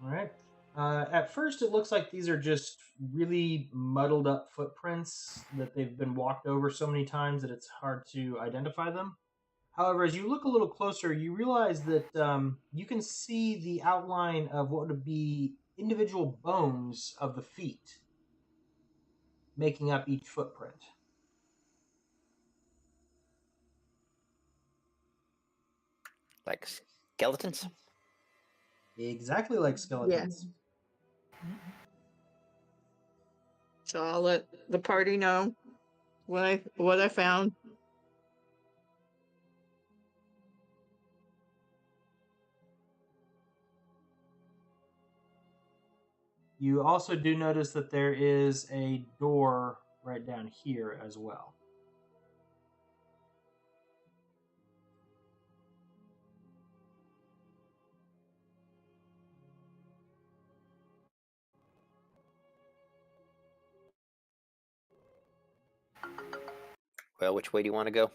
All right. At first, it looks like these are just really muddled up footprints that they've been walked over so many times that it's hard to identify them. However, as you look a little closer, you realize that you can see the outline of what would be individual bones of the feet making up each footprint.
Like skeletons?
Exactly like skeletons.
So I'll let the party know what I found.
You also do notice that there is a door right down here as well.
Well, which way do you want to go?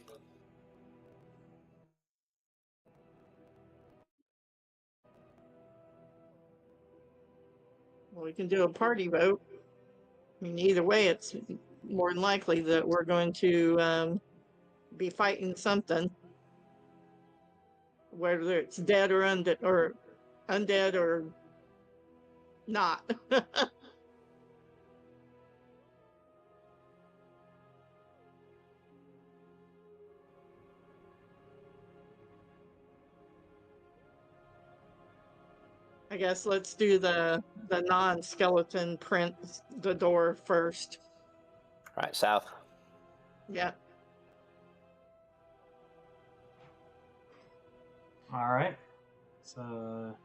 Well, we can do a party vote. I mean, either way, it's more than likely that we're going to be fighting something. whether it's dead or undead or not. I guess let's do the non-skeleton print the door first.
Right, south.
Yeah.
All right. So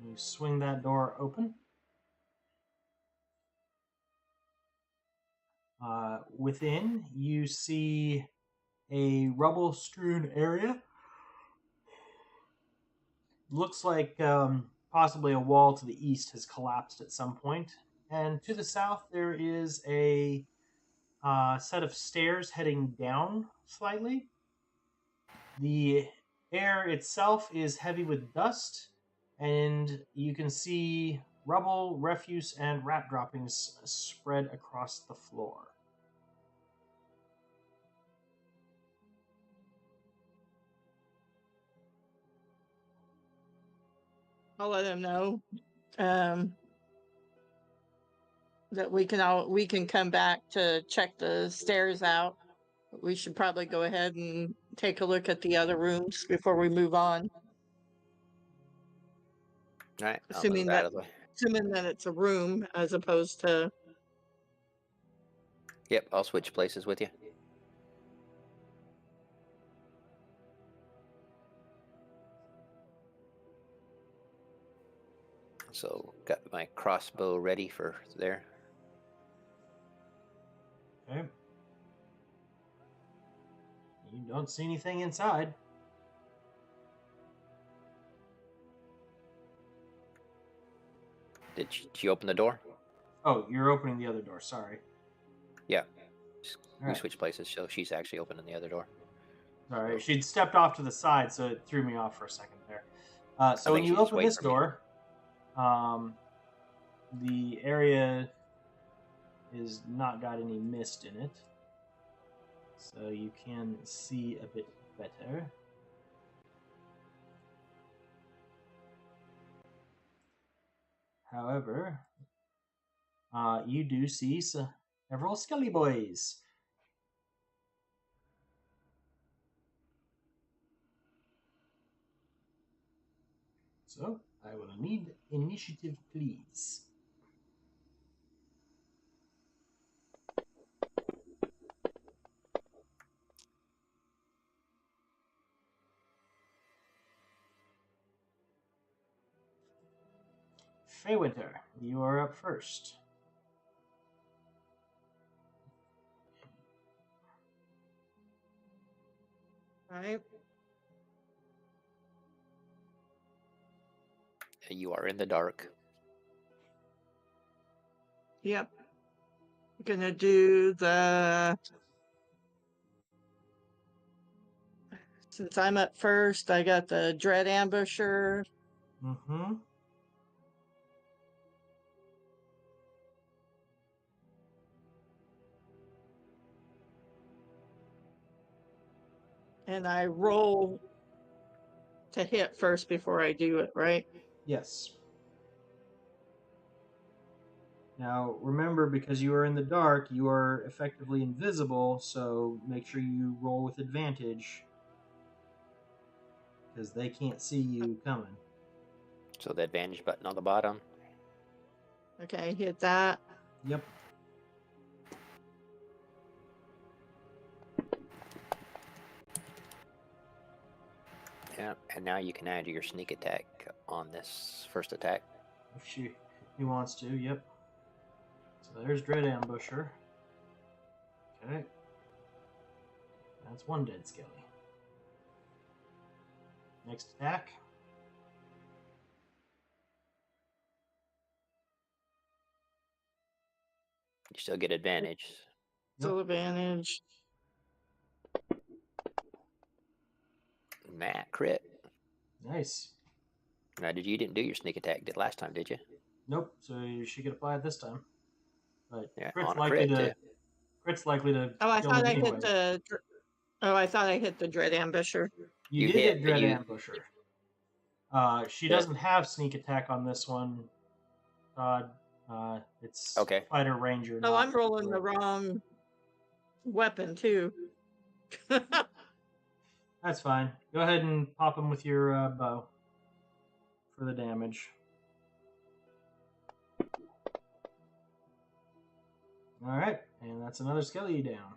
you swing that door open. Within, you see a rubble-strewn area. Looks like possibly a wall to the east has collapsed at some point. And to the south, there is a set of stairs heading down slightly. The air itself is heavy with dust, and you can see rubble, refuse, and rat droppings spread across the floor.
I'll let him know that we can come back to check the stairs out. We should probably go ahead and take a look at the other rooms before we move on.
All right, I'll
Assuming
move out
that
of the way.
assuming that it's a room as opposed to.
Yep, I'll switch places with you. So, got my crossbow ready for there.
Okay. You don't see anything inside.
Did she open the door?
Oh, you're opening the other door. Sorry.
Yeah. We
Alright.
switched places, so she's actually opening the other door.
Sorry, she'd stepped off to the side, so it threw me off for a second there. So
I
when
think
you
she's just
open
waiting
this
for me.
door, the area is not got any mist in it, so you can see a bit better. However, you do see several Skelly boys. So, I will need initiative, please. Feywinter, you are up first.
Right.
You are in the dark.
Yep. Gonna do the. Since I'm up first, I got the Dread Ambusher.
Mm-hmm.
And I roll to hit first before I do it, right?
Yes. Now, remember, because you are in the dark, you are effectively invisible, so make sure you roll with advantage, because they can't see you coming.
So the advantage button on the bottom.
Okay, hit that.
Yep.
Yeah, and now you can add your sneak attack on this first attack.
If he wants to, yep. So there's Dread Ambusher. Okay. That's one dead Skelly. Next attack.
You still get advantage.
Still advantage.
Matt, crit.
Nice.
Now, you didn't do your sneak attack last time, did you?
Nope, so she could apply it this time. But
Yeah,
crit's
on a
likely
crit,
to
too.
crit's likely to
Oh, I
kill
thought
him
I
anyway.
hit the. Oh, I thought I hit the Dread Ambusher.
You
You
did
hit,
hit
but
Dread
you-
Ambusher. She
Yeah.
doesn't have sneak attack on this one, Todd. It's
Okay.
fighter ranger.
Oh,
not
I'm rolling the
droid.
wrong weapon too.
That's fine. Go ahead and pop him with your bow for the damage. All right, and that's another skelly down.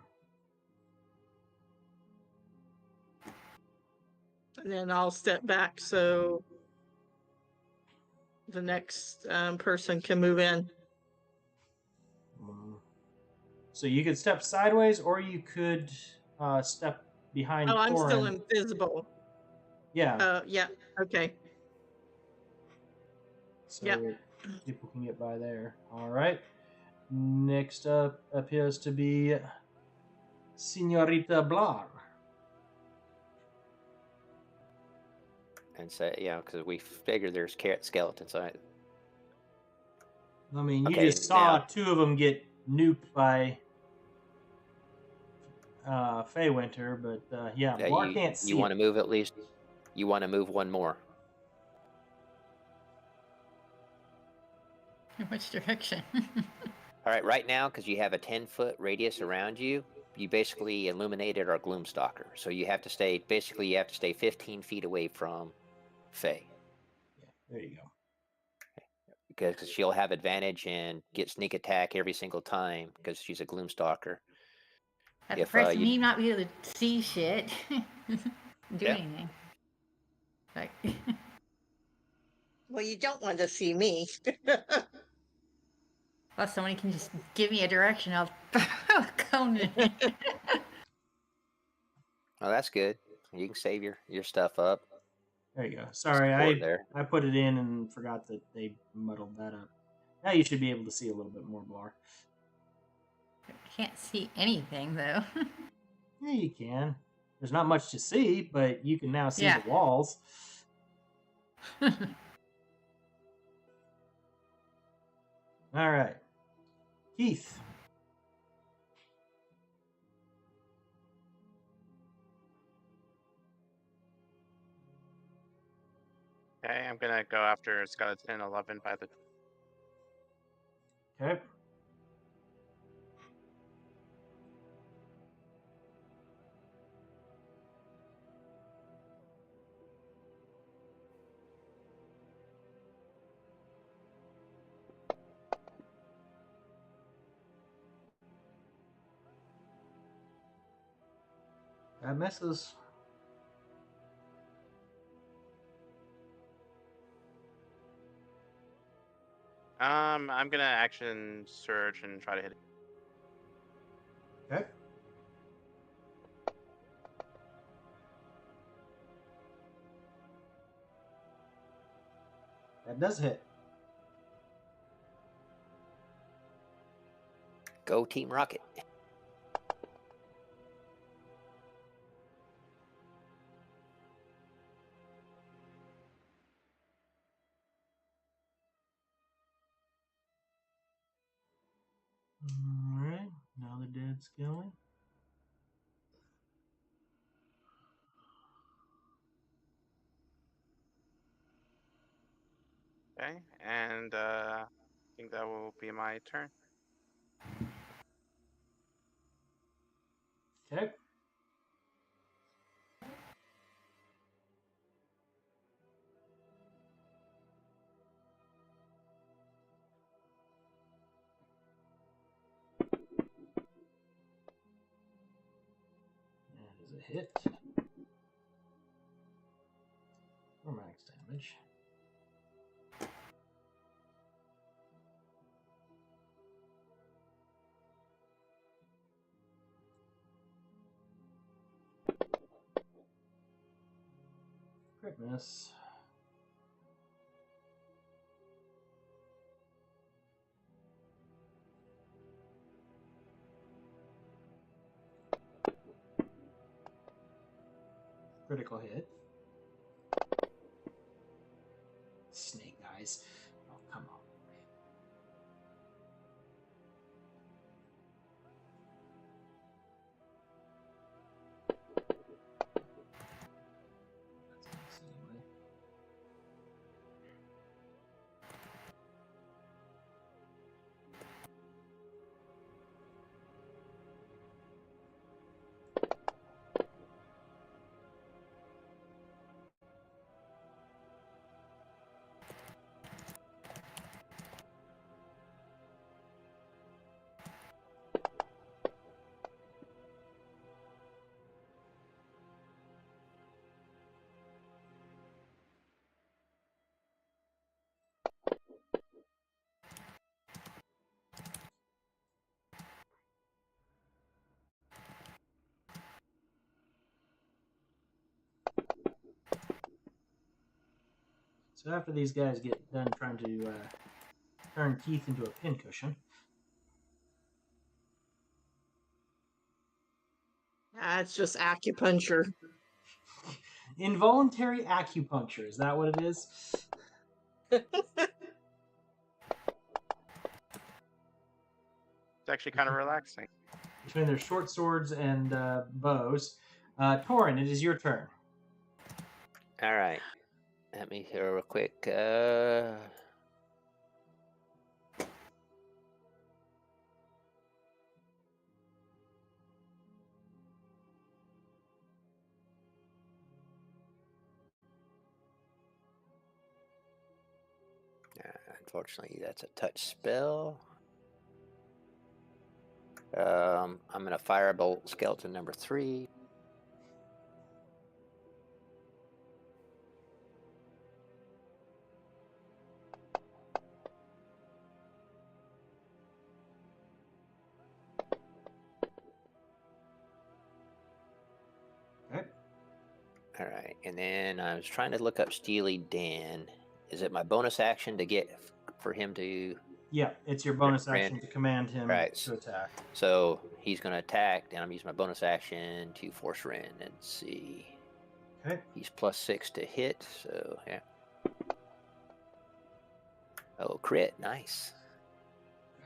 And then I'll step back so the next person can move in.
So you could step sideways, or you could step behind.
Oh, I'm still
Thorin.
invisible.
Yeah.
Yeah. Okay.
So
Yep.
people can get by there. All right. Next up appears to be Senorita Blar.
And say, because we figure there's skeletons.
I mean, you
Okay,
just saw
now-
two of them get nuked by Feywinter, but yeah, Blar can't see.
You want to
it.
move at least. You want to move one more.
In which direction?
All right, right now, because you have a 10-foot radius around you, you basically illuminated our Gloomstalker. So you have to stay, 15 feet away from Faye.
Yeah, there you go.
Because she'll have advantage and get sneak attack every single time because she's a Gloomstalker.
At
If,
first,
you-
me not be able to see shit, do
Yeah.
anything. Like,
Well, you don't want to see me.
well, somebody can just give me a direction. I'll go in.
Oh, that's good. You can save your stuff up.
There you go. Sorry,
Support there.
I put it in and forgot that they muddled that up. Now you should be able to see a little bit more, Blar.
I can't see anything though.
Yeah, you can. There's not much to see, but you can now see
Yeah.
the walls. All right. Keith.
Okay, I'm gonna go after Skeleton 11 by the.
Okay. That misses.
I'm gonna action surge and try to hit it.
Okay. That does hit.
Go Team Rocket.
All right. Now the dead skelly.
Okay, and I think that will be my turn.
Okay. That is a hit. For max damage. Crit miss. Critical hit. Snake eyes. Oh, come on. So after these guys get done trying to turn Keith into a pincushion.
It's just acupuncture.
Involuntary acupuncture, is that what it is?
It's actually kind of relaxing.
Between their short swords and bows. Torin, it is your turn.
All right. Let me hear real quick. Unfortunately, that's a touch spell. I'm going to firebolt skeleton number 3.
Okay.
All right, and then I was trying to look up Steely Dan. Is it my bonus action to get for him to?
Yeah, it's your bonus
Ran-
action to command him
Right.
to attack.
So he's going to attack, and I'm using my bonus action to force Ren and see.
Okay.
He's +6 to hit, so yeah. Oh, crit, nice.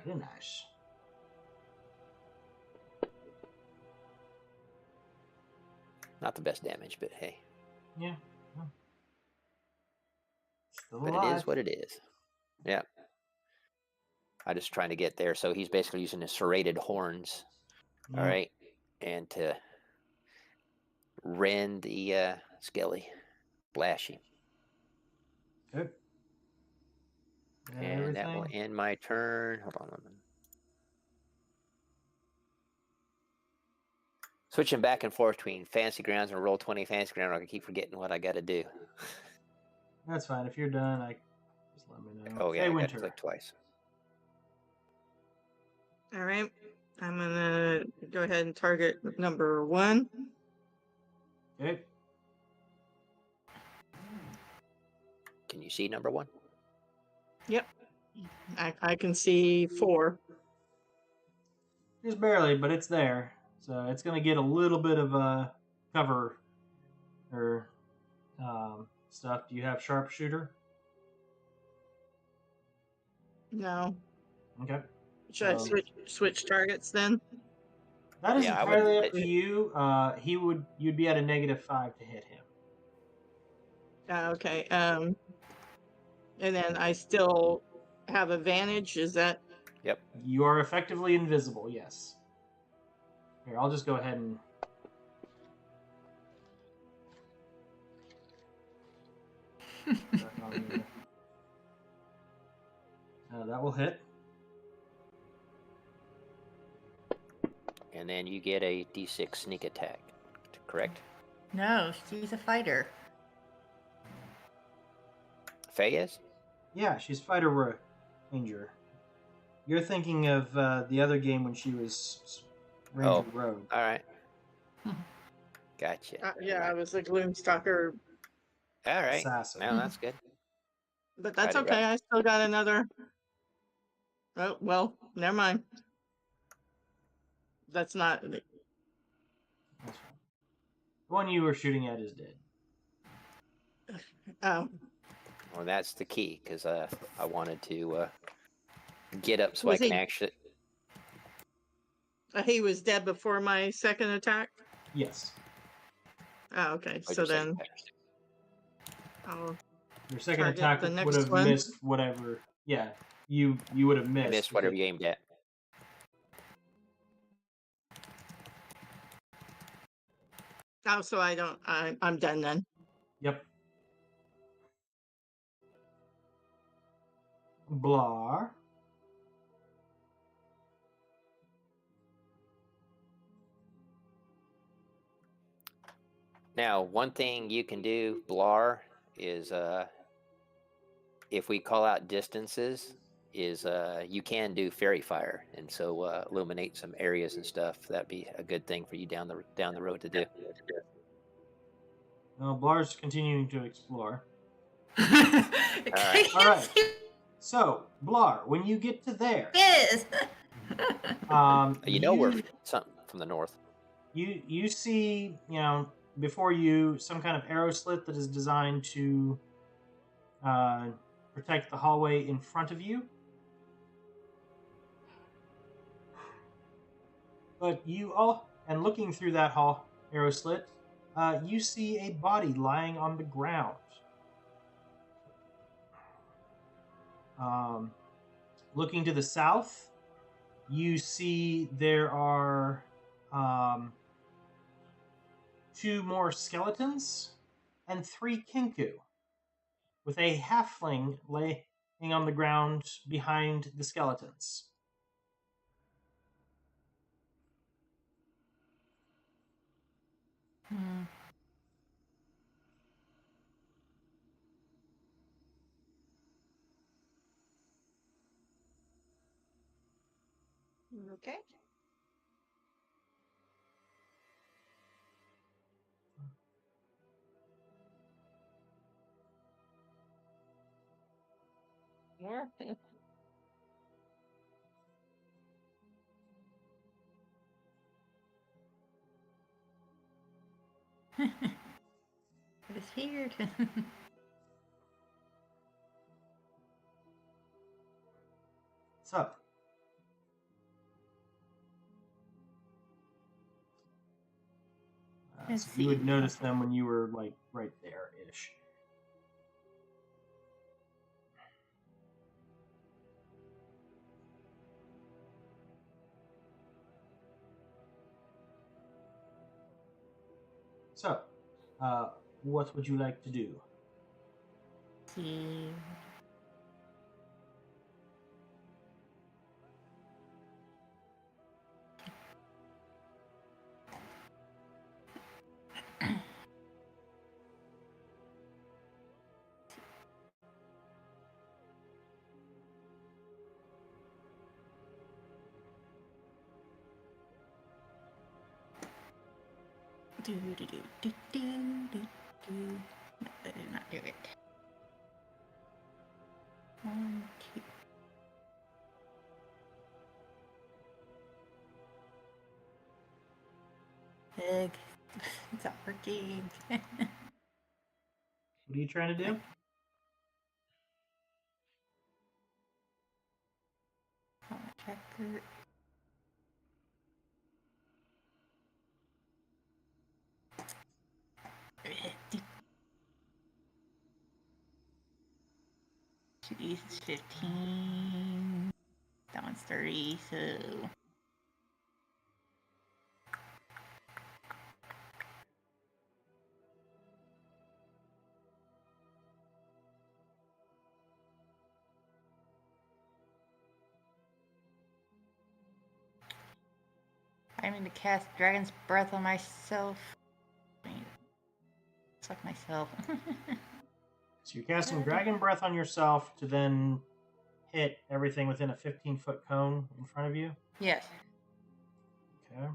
Very nice.
Not the best damage, but hey.
Yeah. Still
But
alive.
it is what it is. Yeah. I'm just trying to get there. So he's basically using his serrated horns.
Yeah.
All right. And to rend the skelly, blash him.
Okay.
And that will end my turn. Hold on a minute. Switching back and forth between fancy grounds and roll 20 fancy ground, I can keep forgetting what I got to do.
That's fine. If you're done, just let me know.
Oh, yeah,
Hey,
I got
Winter.
to click twice.
All right. I'm gonna go ahead and target number 1.
Okay.
Can you see number 1?
Yep. I can see 4.
Just barely, but it's there. So it's going to get a little bit of cover or stuff. Do you have sharpshooter?
No.
Okay.
Should I switch targets then?
That is
Yeah, I would-
entirely up to you. You'd be at a -5 to hit him.
Okay. And then I still have advantage. Is that?
Yep.
You are effectively invisible. Yes. Here, I'll just go ahead and. That will hit.
And then you get a D6 sneak attack, correct?
No, she's a fighter.
Faye is?
Yeah, she's fighter ranger. You're thinking of the other game when she was ranger rogue.
All right. Gotcha.
Yeah, I was a Gloomstalker,
All right.
Assassin.
No, that's good.
but that's
Got it
okay.
right.
I still got another. Oh well, never mind. That's not.
That's fine. The one you were shooting at is dead.
Oh,
Well, that's the key, because I wanted to get up so
Was
I can
he-
actually...
he was dead before my second attack.
Yes.
Oh, okay.
What'd
So
you say?
then, I'll
Your second
Target
attack
the
would
next
have
one.
missed whatever. Yeah, you would have missed.
I missed whatever you aimed at.
Oh, so I don't. I'm done then.
Yep. Blar.
Now, one thing you can do, Blar, is if we call out distances, is you can do fairy fire, and so illuminate some areas and stuff. That'd be a good thing for you down the road to do.
Well, Blar's continuing to explore.
right.
All right. So, Blar, when you get to there,
Yes.
You know we're from the north.
you see, before you some kind of arrow slit that is designed to protect the hallway in front of you. But and looking through that arrow slit, you see a body lying on the ground. Looking to the south, you see there are 2 more skeletons and 3 kinku, with a halfling laying on the ground behind the skeletons.
Hmm.
Okay. More.
It's weird.
So,
Let's
so you would
see.
notice them when you were like right there-ish. So, what would you like to do?
See. Do do do do do do do. No, that did not do it. 1, 2. Ugh. It's not working.
What are you trying to do?
Tracker. These is 15. That one's 30, so. I mean to cast Dragon's Breath on myself. I mean, it's like myself.
So you're casting Dragon Breath on yourself to then hit everything within a 15-foot cone in front of you?
Yes.
Okay.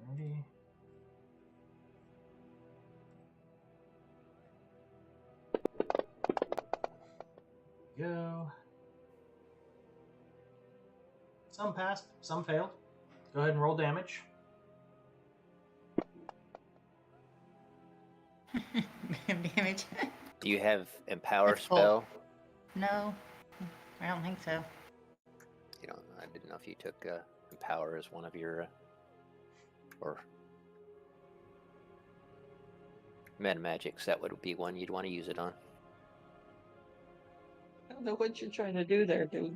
Alrighty. Go. Some passed, some failed. Go ahead and roll damage.
Damage.
Do you have Empower
It's full.
spell?
No, I don't think so.
You know, I didn't know if you took Empower as one of your or Meta Magics. That would be one you'd want to use it on.
I don't know what you're trying to do there, dude.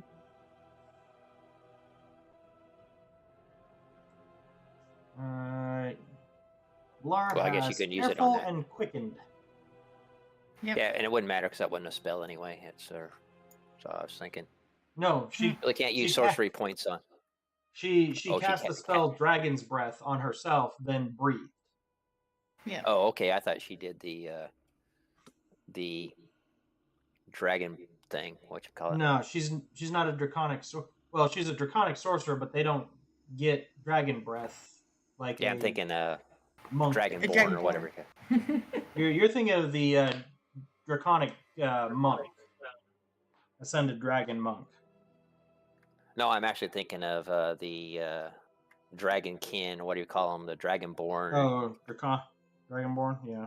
Alright. Blar
Well, I guess you
has
could use it on
Careful
that.
and Quickened.
Yep.
Yeah, and it wouldn't matter because that wasn't a spell anyway. It's so I was thinking.
No, she
Really can't use
She
sorcery points on.
she
Oh, she
cast the spell Dragon's Breath on herself, then breathed.
Yeah.
Oh, okay. I thought she did the dragon thing. What you call it?
No, she's not a draconic well, she's a draconic sorcerer, but they don't get dragon breath, like
Yeah,
a
I'm thinking
monk.
Dragonborn or whatever.
You're thinking of the draconic monk, ascended dragon monk.
No, I'm actually thinking of the dragonkin, what do you call them? The dragonborn.
Oh, dragonborn, yeah.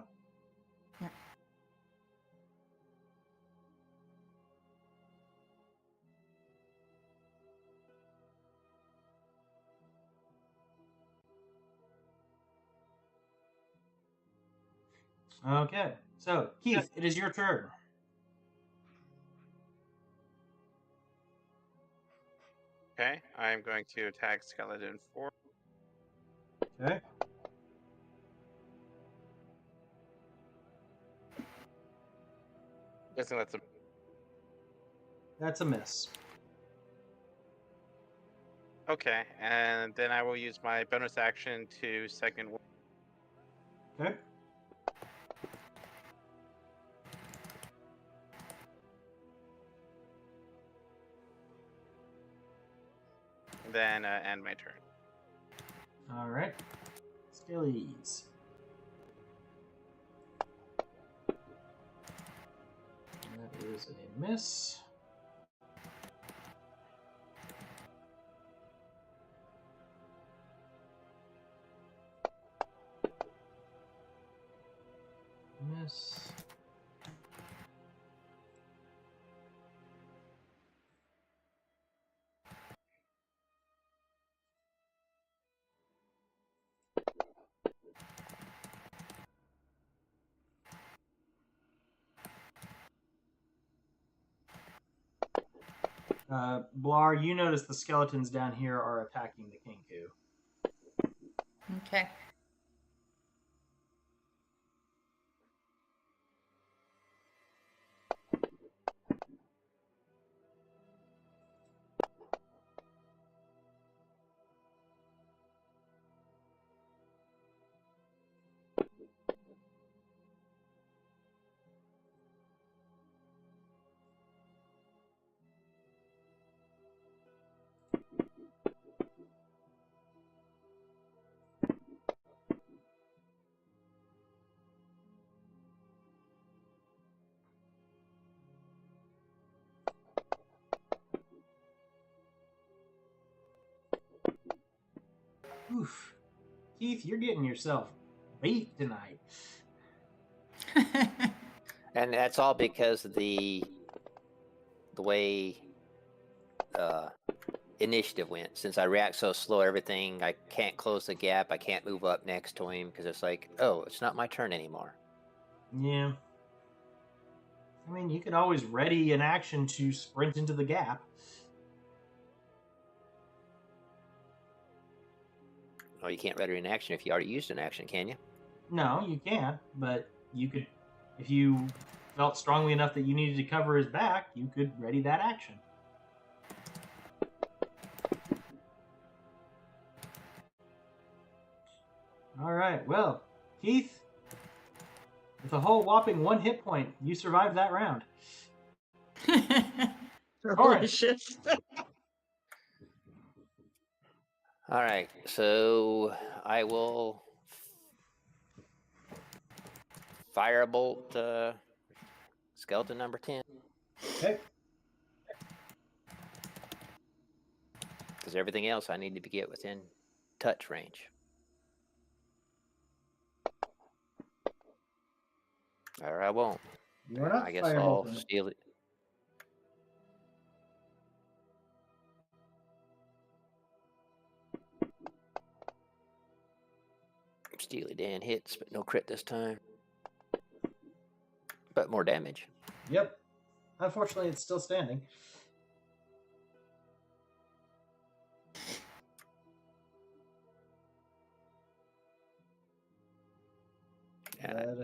Okay, so Keith, it is your turn.
Okay, I'm going to attack Skeleton 4.
Okay.
Guessing that's a
That's a miss.
okay, and then I will use my bonus action to second.
Okay.
Then end my turn.
All right. Skillies. That is a miss. Miss. Blar, you notice the skeletons down here are attacking the Kinku.
Okay.
Oof. Keith, you're getting yourself beat tonight.
And that's all because of the way initiative went. Since I react so slow, everything, I can't close the gap. I can't move up next to him because it's like, oh, it's not my turn anymore.
Yeah. I mean, you can always ready an action to sprint into the gap.
Oh, you can't ready an action if you already used an action, can you?
No, you can't, but you could, if you felt strongly enough that you needed to cover his back, you could ready that action. All right, well, Keith, with a whole whopping 1 hit point, you survived that round.
Holy shit.
All right, so I will firebolt skeleton number 10.
Okay.
Because everything else I need to get within touch range. Or I won't.
You're not
I guess I'll
firebolting.
steal it. Steely Dan hits, but no crit this time. But more damage.
Yep. Unfortunately, it's still standing.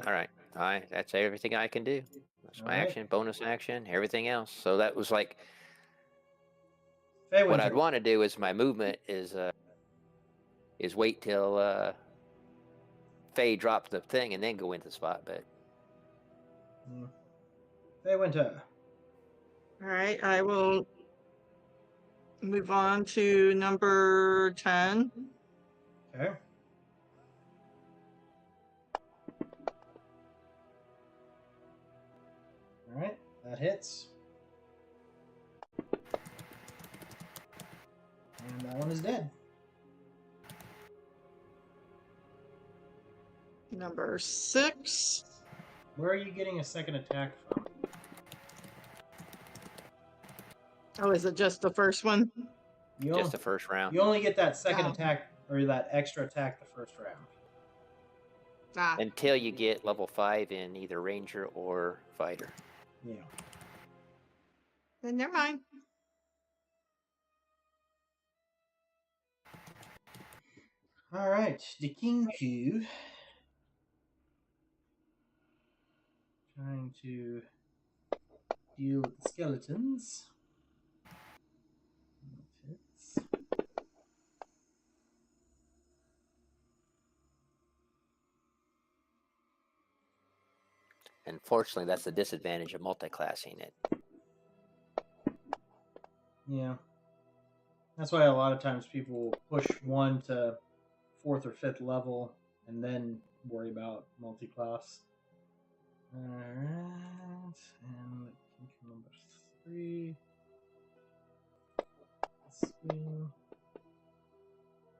All right. That's everything I can do. That's my
Alright.
action, bonus action, everything else. So that was like
Fey
what
Winter.
I'd want to do is my movement is wait till Faye drops the thing and then go into the spot, but
Fey Winter.
All right, I will Move on to number 10.
Okay. All right, that hits. And that one is dead.
Number 6.
Where are you getting a second attack from?
Oh, is it just the first one?
You
Just the first round.
You only get that second
Oh.
attack, or that extra attack the first round.
Ah,
Until you get level 5 in either Ranger or Fighter.
Yeah.
then never mind.
All right, the Kinku. Trying to deal with the skeletons. That hits.
Unfortunately, that's the disadvantage of multi-classing it.
Yeah. That's why a lot of times people push one to 4th or 5th level and then worry about multi-class. Alright, and Kinku number 3. Swing.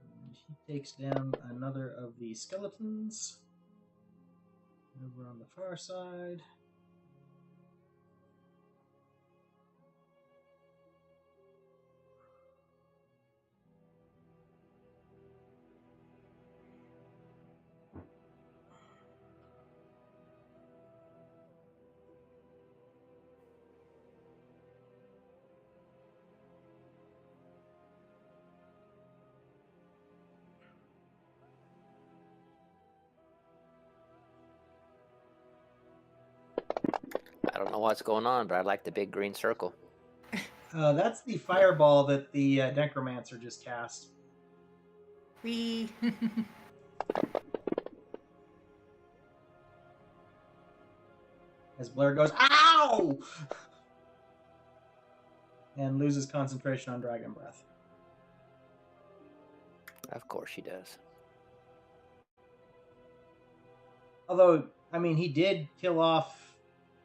And he takes down another of the skeletons. Over on the far side.
I don't know what's going on, but I like the big green circle.
That's the fireball that the necromancer just cast.
We.
As Blair goes, "Ow!" and loses concentration on Dragon Breath.
Of course she does.
Although, I mean, he did kill off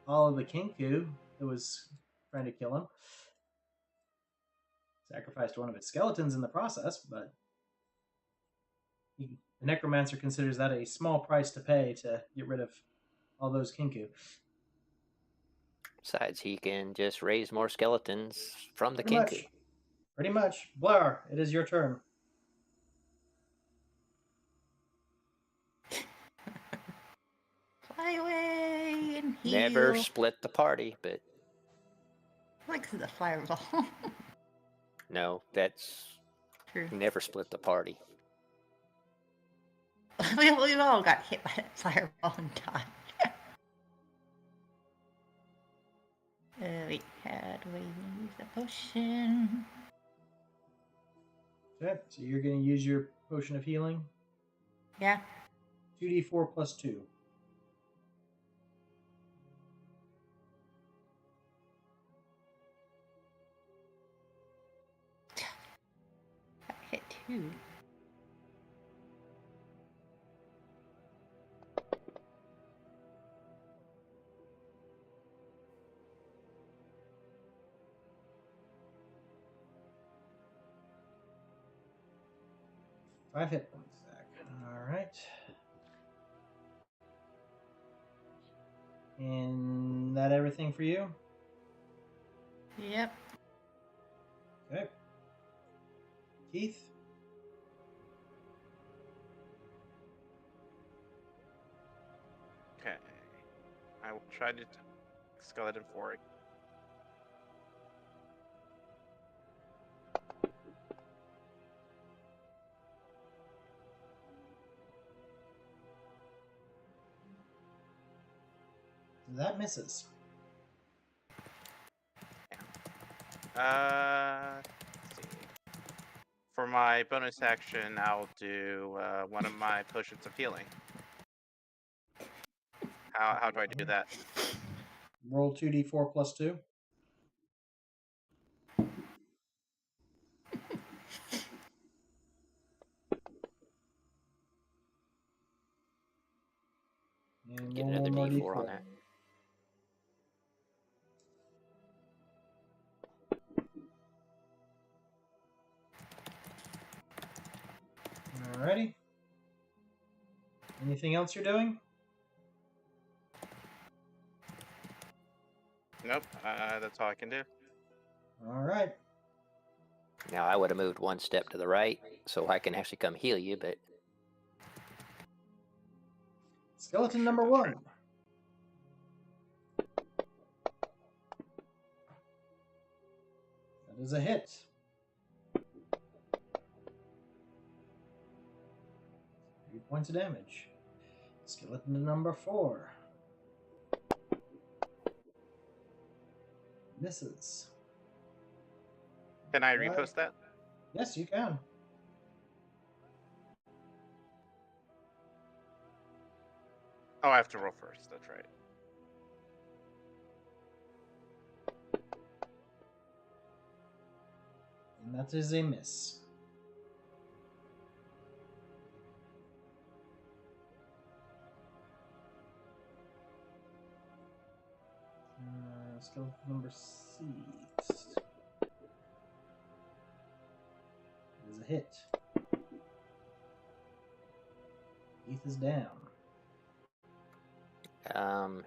all of the Kinku that was trying to kill him. Sacrificed one of its skeletons in the process, but the necromancer considers that a small price to pay to get rid of all those Kinku.
Besides, he can just raise more skeletons from the
Pretty
Kinku.
much. Pretty much. Blair, it is your turn.
Fly away and heal.
Never split the party, but
Like the fireball.
no, that's
True.
never split the party.
We've all got hit by that fireball and died. Wait, how do I use the potion?
Okay, so you're going to use your potion of healing.
Yeah.
2d4 plus 2.
That hit 2.
Five hit points, Zach. All right. And that everything for you?
Yep.
Okay. Keith?
Okay. I will try to skeleton 4.
That misses.
Let's see. For my bonus action, I'll do one of my potions of healing. How do I do that?
Roll 2d4 plus 2. And
Get
roll
another
one more
D4 on
D4.
that.
Alrighty. Anything else you're doing?
Nope, that's all I can do.
Alright.
Now I would have moved one step to the right so I can actually come heal you, but
Skeleton number
That's
1.
right.
That is a hit. 3 points of damage. Skeleton number 4. Misses.
Can I
Right.
repost that?
Yes, you can.
Oh, I have to roll first. That's right.
And that is a miss. Skeleton number 6. It is a hit. Keith is down.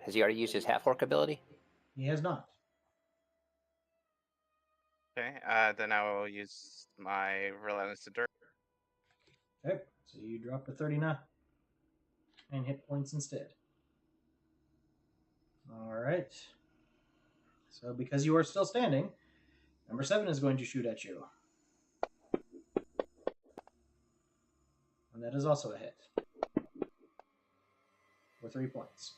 has he already used his half-orc ability?
He has not.
Okay, then I will use my Relentless Dirt.
Okay, so you drop to 39 and hit points instead. Alright. So because you are still standing, number 7 is going to shoot at you. And that is also a hit. For 3 points.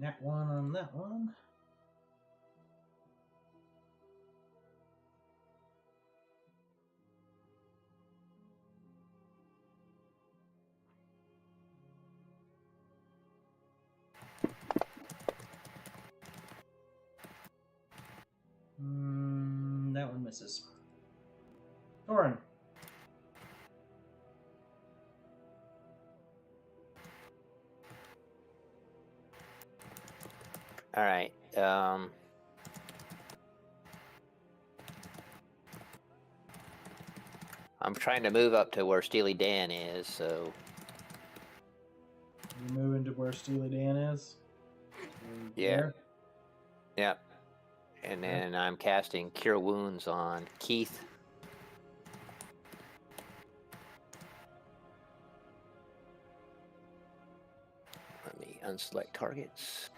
Nat 1 on that one. That one misses. Thorin.
All right. I'm trying to move up to where Steely Dan is, so
You move into where Steely Dan is.
Yeah.
There.
Yep. And then I'm casting Cure Wounds on Keith. Let me unselect targets.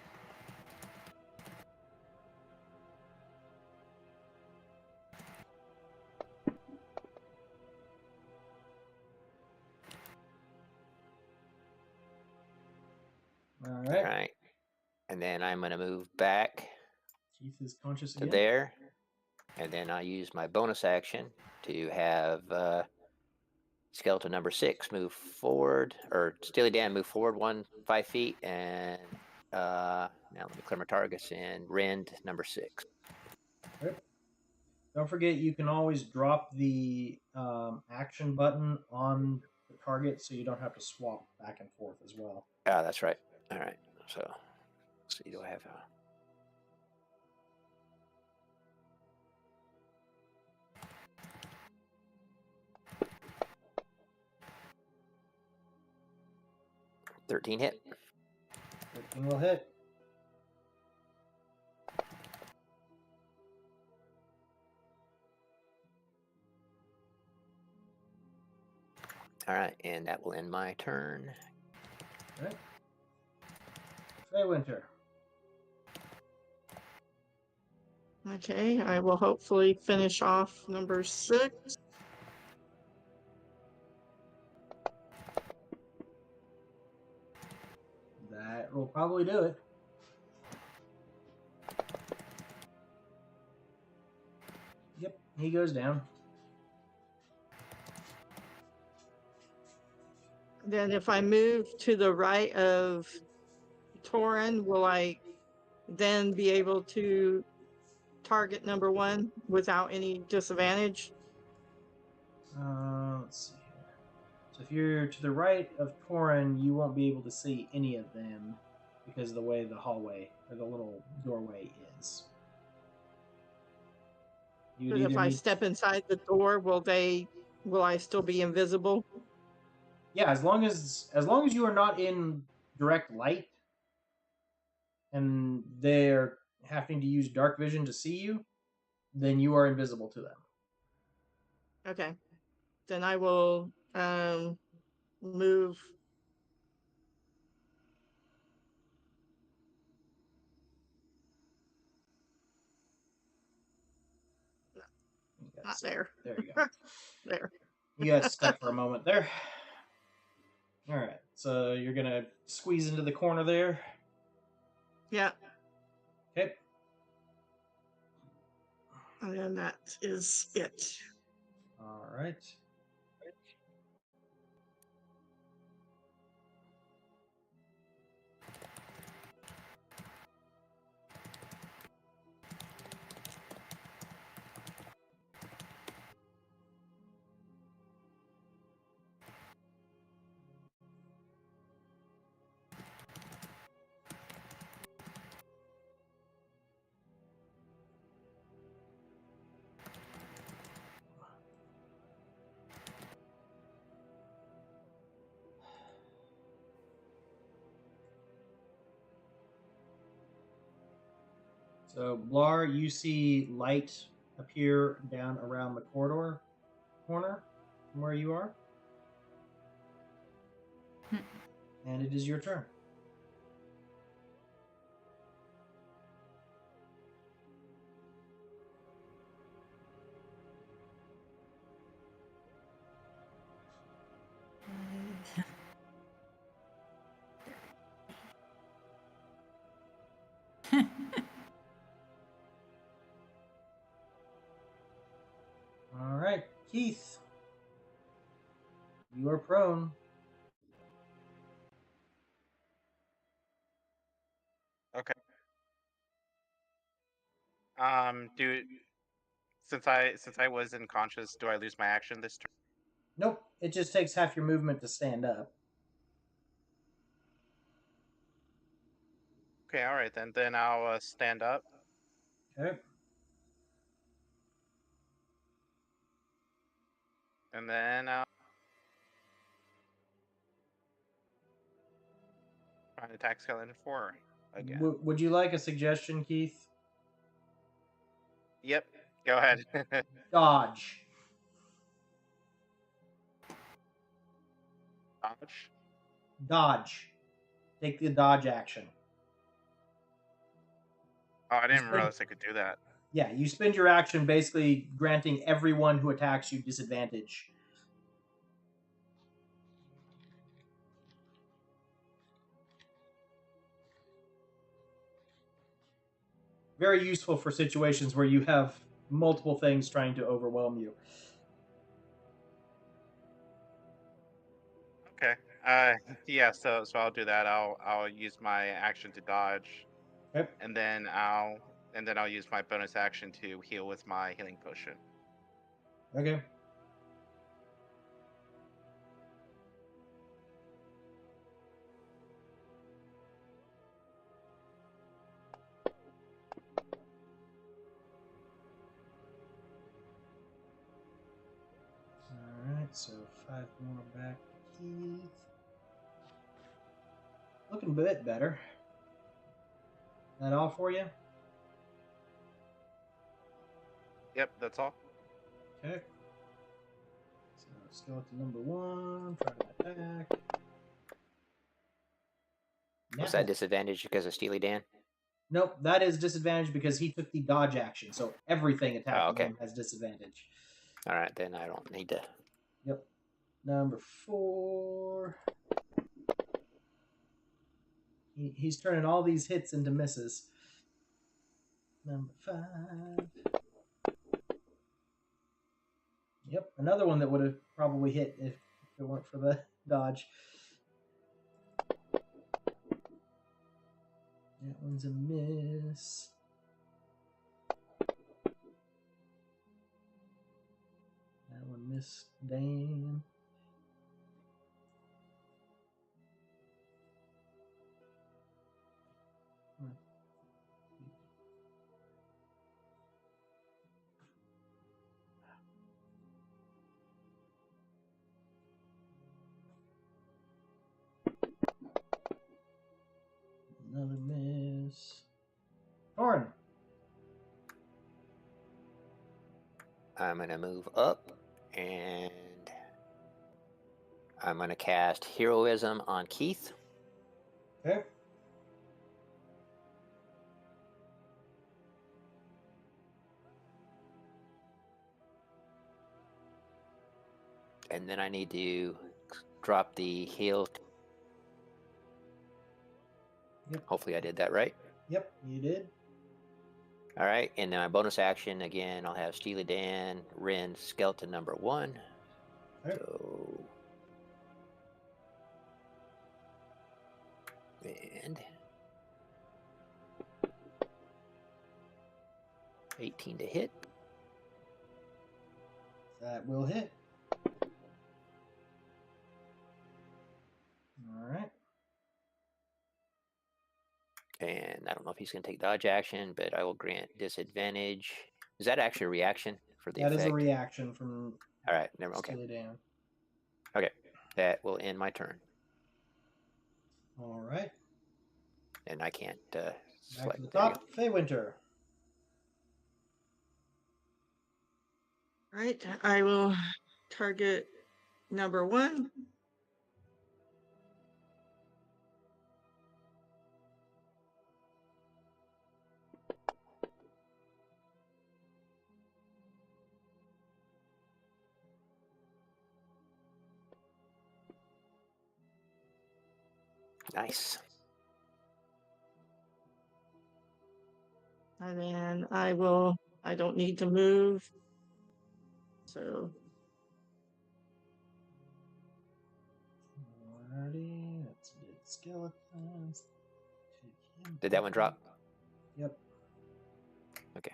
All
All
right.
right. And then I'm going to move back
Keith is conscious
to
again.
there. And then I use my bonus action to have Skeleton number 6 move forward, or Steely Dan move forward 5 feet, and now let me clear my targets, and Rend number 6.
Okay. Don't forget, you can always drop the action button on the target so you don't have to swap back and forth as well.
Ah, that's right. All right. So, let's see, do I have a... $13 hit.
13 will hit.
All right, and that will end my turn.
Okay. Winter.
Okay, I will hopefully finish off number 6.
That will probably do it. Yep, he goes down.
Then if I move to the right of Torin, will I then be able to target number 1 without any disadvantage?
Let's see here. So if you're to the right of Torin, you won't be able to see any of them because of the way the hallway or the little doorway is. You'd
But if
either
I
need
step inside the door, will I still be invisible?
Yeah, as long as you are not in direct light and they're having to use dark vision to see you, then you are invisible to them.
Okay. Then I will move. Not there.
There you go.
There.
You got stuck for a moment there. All right, so you're gonna squeeze into the corner there.
Yeah.
Okay.
And then that is it.
All right. So, Blar, you see light appear down around the corner from where you are. And it is your turn. All right, Keith. You are prone.
Okay. Since I was unconscious, do I lose my action this turn?
Nope, it just takes half your movement to stand up.
Okay, all right then. Then I'll stand up.
Okay.
And then I'll try and attack Skeleton 4 again.
Would you like a suggestion, Keith?
Yep. Go ahead.
Dodge.
Dodge.
Dodge. Take the dodge action.
Oh, I didn't realize I could do that.
Yeah, you spend your action basically granting everyone who attacks you disadvantage. Very useful for situations where you have multiple things trying to overwhelm you.
Okay. Yeah. So I'll do that. I'll use my action to dodge,
Okay.
and then I'll use my bonus action to heal with my healing potion.
Okay. Alright, so 5 more back to Keith. Looking a bit better. That all for you?
Yep, that's all.
Okay. So skeleton number 1, try to attack.
Was that disadvantage because of Steely Dan?
Nope, that is disadvantage because he took the dodge action, so everything attacking
okay.
him has disadvantage.
All right, then I don't need to.
Yep. Number 4. He's turning all these hits into misses. Number 5. Yep, another one that would have probably hit if it weren't for the dodge. That one's a miss. That one missed Dan. Another miss. Torn.
I'm going to move up, and I'm going to cast Heroism on Keith.
Okay.
And then I need to drop the heal.
Yep.
Hopefully I did that right.
Yep, you did.
All right, and then my bonus action, again, I'll have Steely Dan, Ren, Skeleton number 1.
Okay.
So... And... 18 to hit.
That will hit. All right.
And I don't know if he's going to take dodge action, but I will grant disadvantage. Is that actually a reaction for the
That
effect?
is a reaction from
All right, never. Okay,
Steely Dan.
okay, that will end my turn,
All right.
and I can't
Back
select.
to the
There you
top. Fey Winter.
Right, I will target number 1.
go. Nice.
And then I don't need to move. So
Alrighty. That's a good skeletons.
Did that one drop?
Yep.
Okay.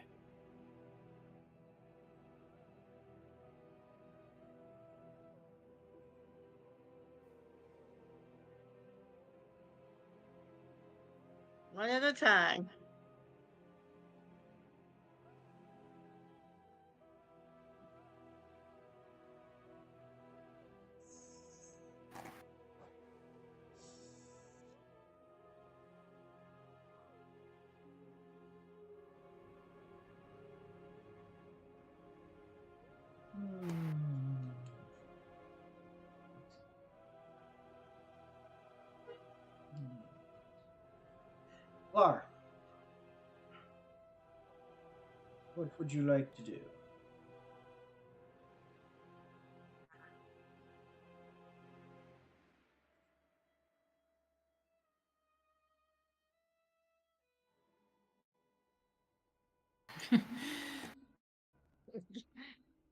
one at a time.
Golar, what would you like to do?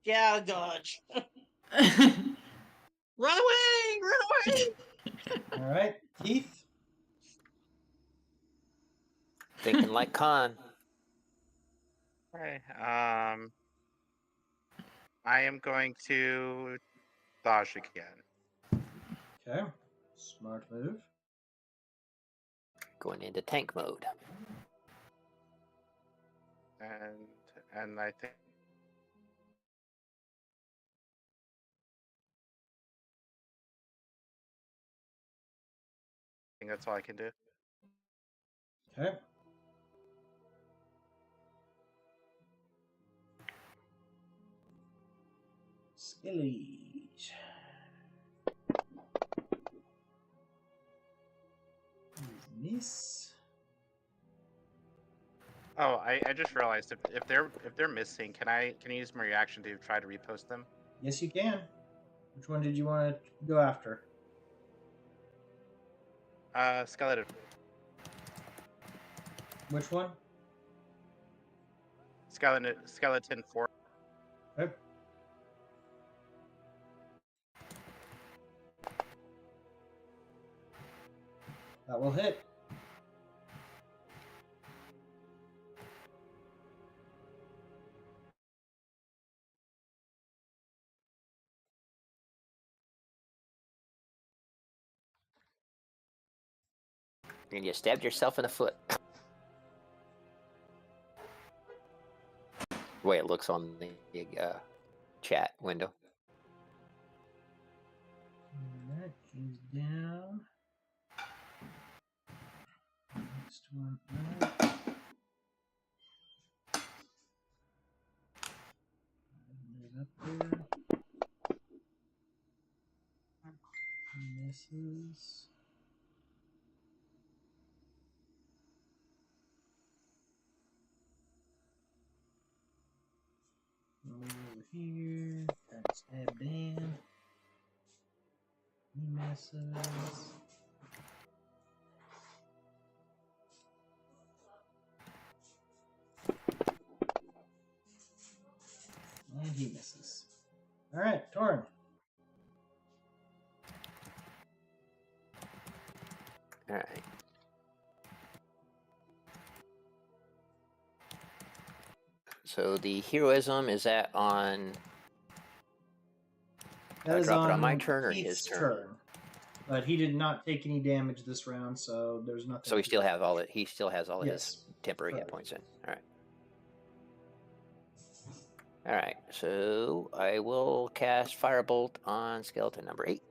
Yeah, dodge. Run away! Run away!
All right, Keith.
Thinking like Khan.
Okay. I am going to dodge again.
Okay, smart move.
Going into tank mode.
And I think that's all I can do.
Okay. Skillies. Miss.
Oh, I just realized if they're missing, can I use my reaction to try to repost them?
Yes, you can. Which one did you want to go after?
Skeleton.
Which one?
Skeleton 4.
Okay. That will hit.
And you stabbed yourself in the foot. The way it looks on the chat window.
Alright, she's down. Next one up. Move up there. Misses. Over here. Try to stab Dan. He misses. And he misses. Alright, Torn.
All right. So the heroism, is that on?
That is
drop it
on
on my turn or
Keith's
his turn?
But he did not take any damage this round, so there's nothing.
So he still has all it. He still has all of
Yes.
his temporary hit
Correct.
points in. All right. All right. So I will cast Firebolt on skeleton number 8.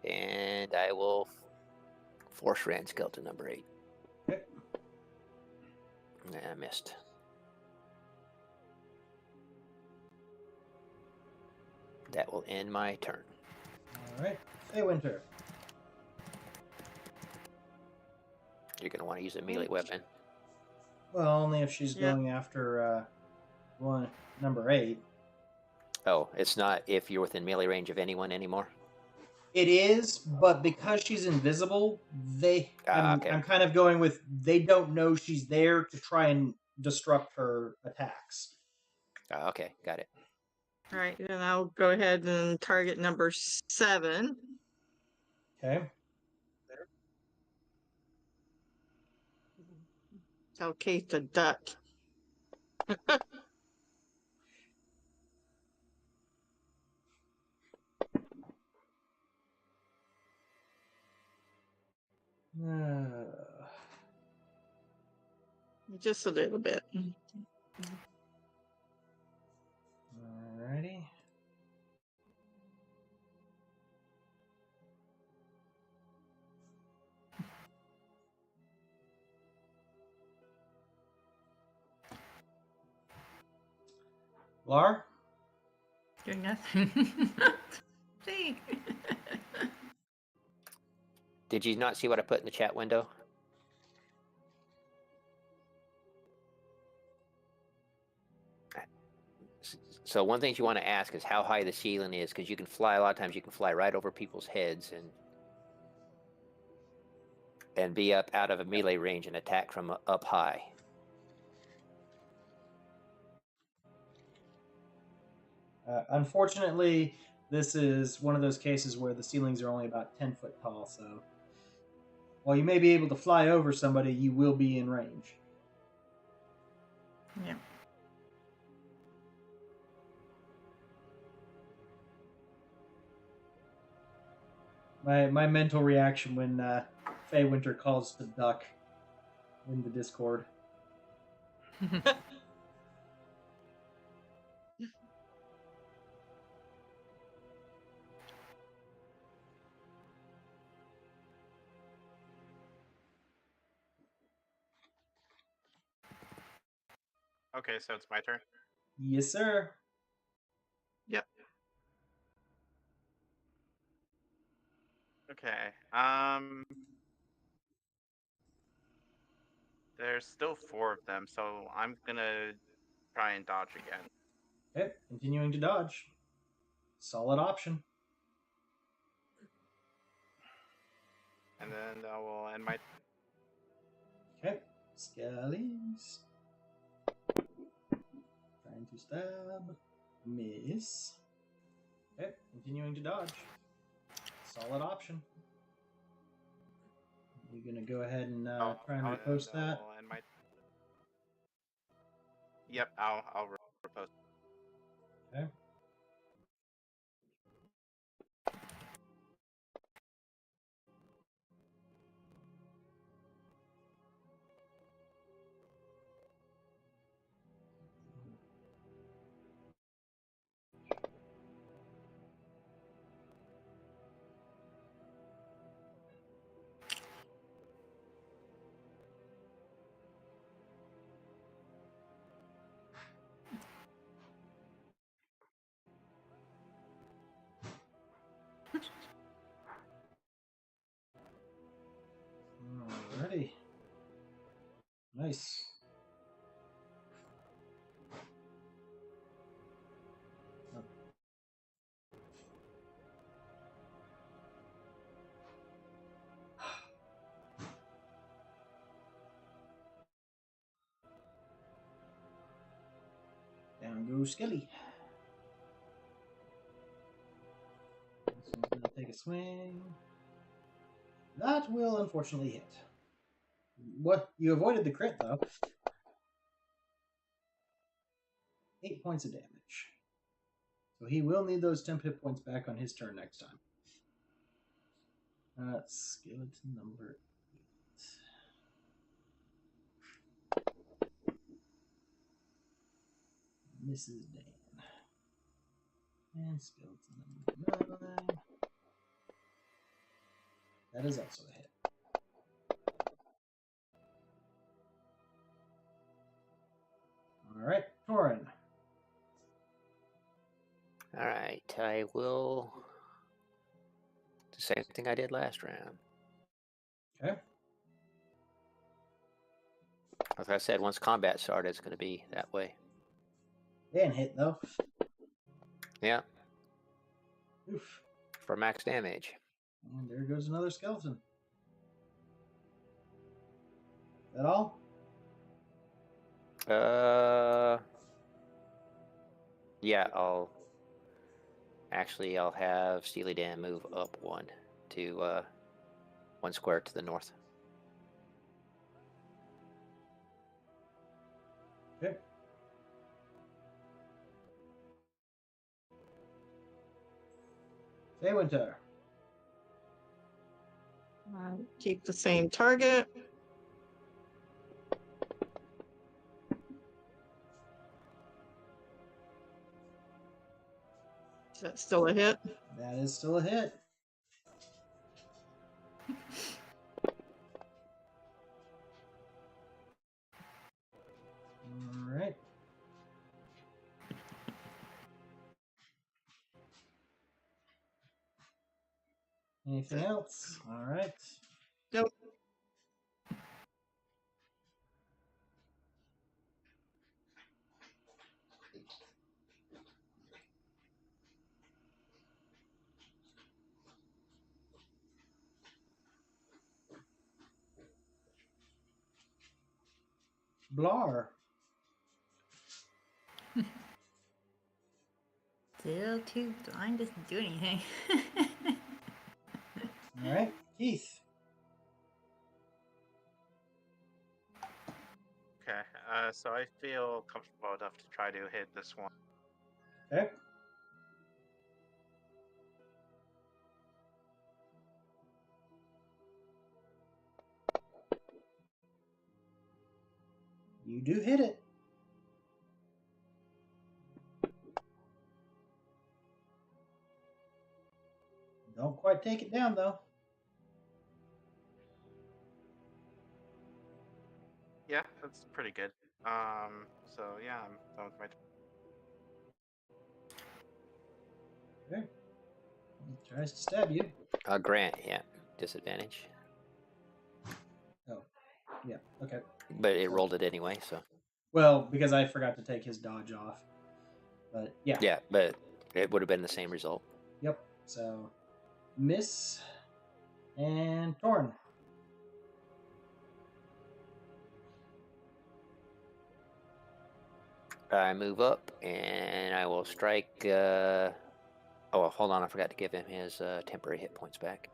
And I will force rend skeleton number 8.
Okay.
I missed. That will end my turn.
Alright. Hey, Winter.
You're going to want to use a melee weapon.
Well, only if she's
Yeah.
going after number 8.
Oh, it's not if you're within melee range of anyone anymore?
It is, but because she's invisible,
Okay.
I'm kind of going with they don't know she's there to try and disrupt her attacks.
Okay, got it.
All right, then I'll go ahead and target number 7.
Okay.
Tell Kate to duck. Just a little bit.
Alrighty. Lar?
Doing nothing. See?
Did you not see what I put in the chat window? So one thing you want to ask is how high the ceiling is, because you can fly, a lot of times you can fly right over people's heads and be up out of a melee range and attack from up high.
Unfortunately, this is one of those cases where the ceilings are only about 10 foot tall, so while you may be able to fly over somebody, you will be in range.
Yeah.
My mental reaction when Faye Winter calls to duck in the Discord.
Okay, so it's my turn.
Yes, sir.
Yep.
Okay. There's still 4 of them, so I'm gonna try and dodge again.
Okay, continuing to dodge. Solid option.
And then I will end my...
Okay, Skellies. Trying to stab. Miss. Okay, continuing to dodge. Solid option. You're gonna go ahead and try and repost that.
I'll end my... Yep, I'll propose.
Okay. Alrighty. Nice. Oh. Down goes Skelly. This one's going to take a swing. That will unfortunately hit. What? You avoided the crit, though. 8 points of damage. So he will need those 10 hit points back on his turn next time. Skeleton number 8. Mrs. Dan. And skeleton number 9. That is also a hit. Alright, Torin.
Alright, I will do the same thing I did last round.
Okay.
As I said, once combat started, it's going to be that way.
And hit, though.
Yeah.
Oof.
For max damage.
And there goes another skeleton. Is that all?
Yeah, I'll have Steely Dan move up 1 to 1 square to the north.
Okay. Winter.
Keep the same target. Is that still a hit?
That is still a hit. Alright. Anything else? Alright.
Nope.
Blar.
Still too blind to do anything.
Alright, Keith.
Okay, so I feel comfortable enough to try to hit this one.
Okay. You do hit it. Don't quite take it down, though.
Yeah, that's pretty good. So yeah, I'm done with my
Okay. He tries to stab you.
Grant, yeah, disadvantage.
Oh, yeah, okay.
But it rolled it anyway, so.
Well, because I forgot to take his dodge off. But yeah.
Yeah, but it would have been the same result.
Yep. So, miss and Torn.
I move up and I will strike. Oh, hold on, I forgot to give him his temporary hit points back.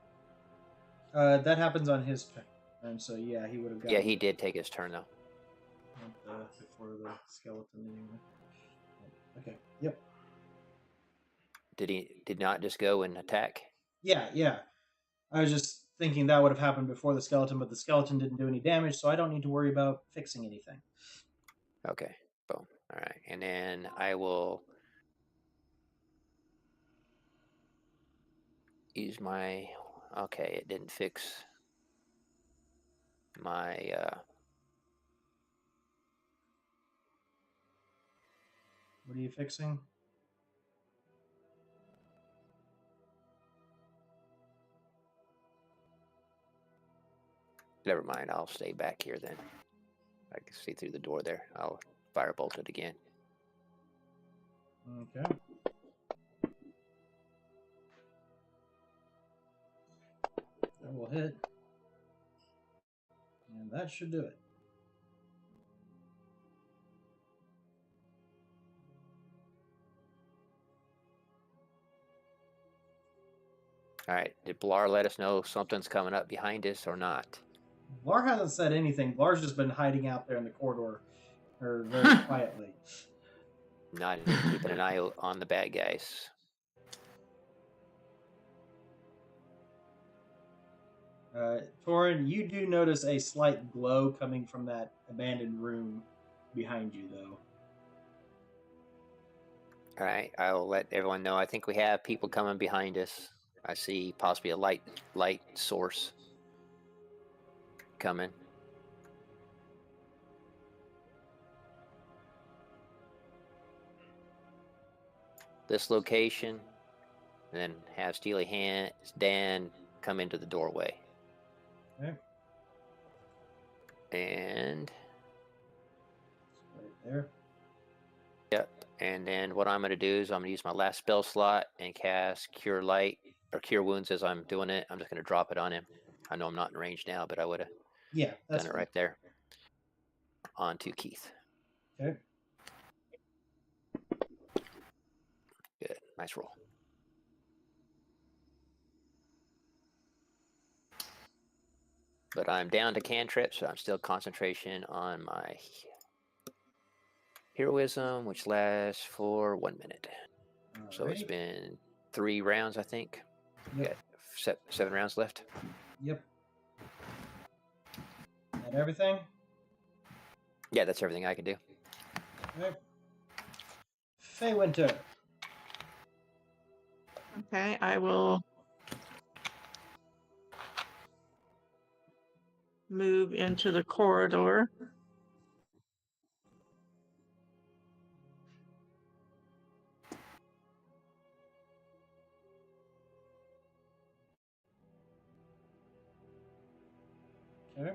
That happens on his turn, so yeah, he would have got.
Yeah, he did take his turn though.
Before the skeleton anyway. Okay. Yep.
Did he not just go and attack?
Yeah. I was just thinking that would have happened before the skeleton, but the skeleton didn't do any damage, so I don't need to worry about fixing anything.
Okay. Boom. All right. And then I will use my. Okay, it didn't fix my.
What are you fixing?
Never mind. I'll stay back here then. I can see through the door there. I'll firebolt it again.
Okay. That will hit. And that should do it.
All right. Did Blar let us know something's coming up behind us or not?
Blar hasn't said anything. Blar's just been hiding out there in the corridor, or very quietly.
Not keeping an eye on the bad guys.
Torin, you do notice a slight glow coming from that abandoned room behind you, though.
All right. I'll let everyone know. I think we have people coming behind us. I see possibly a light source coming. This location, and then have Steely Hands Dan come into the doorway.
Okay.
And
Right there.
yep. And then what I'm going to do is I'm going to use my last spell slot and cast Cure Light or Cure Wounds as I'm doing it. I'm just going to drop it on him. I know I'm not in range now, but I would have
That's
done it right there. Onto Keith.
Okay.
Good. Nice roll. But I'm down to cantrip, so I'm still concentration on my heroism, which lasts for 1 minute. So it's been 3 rounds, I think.
Yep.
Got 7 rounds left.
Yep. That everything?
Yeah, that's everything I can do.
Okay. Faye Winter.
Okay, I will move into the corridor.
Okay.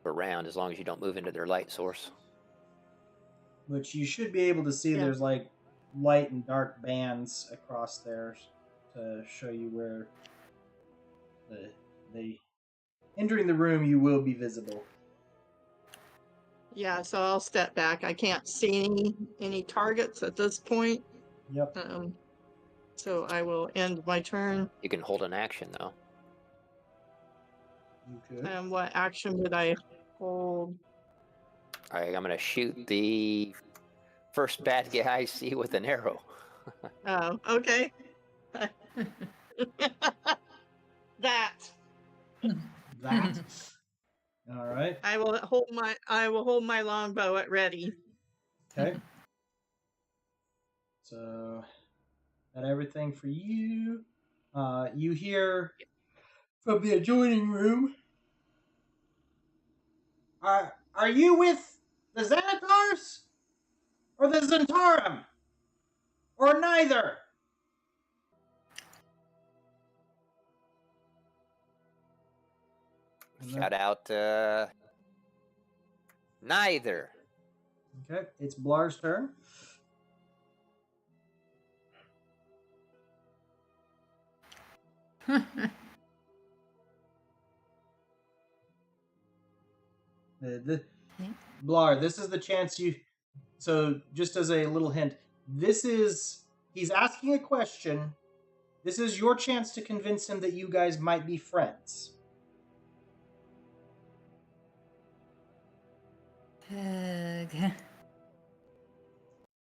Around, as long as you don't move into their light source.
Which you should be able to see.
Yeah.
There's like light and dark bands across there to show you where the entering the room you will be visible.
Yeah, so I'll step back. I can't see any targets at this point.
Yep.
So I will end my turn.
You can hold an action, though.
You could.
And what action would I hold?
All right, I'm going to shoot the first bad guy I see with an arrow.
Oh, okay. That.
All right.
I will hold my longbow at ready.
Okay. So that everything for you. You hear from the adjoining room. Are you with the Xanatars? Or the Zentarum? Or neither?
Shout out, neither.
Okay, it's Blar's turn. Blar, this is the chance you... So, just as a little hint, he's asking a question. This is your chance to convince him that you guys might be friends.
Okay.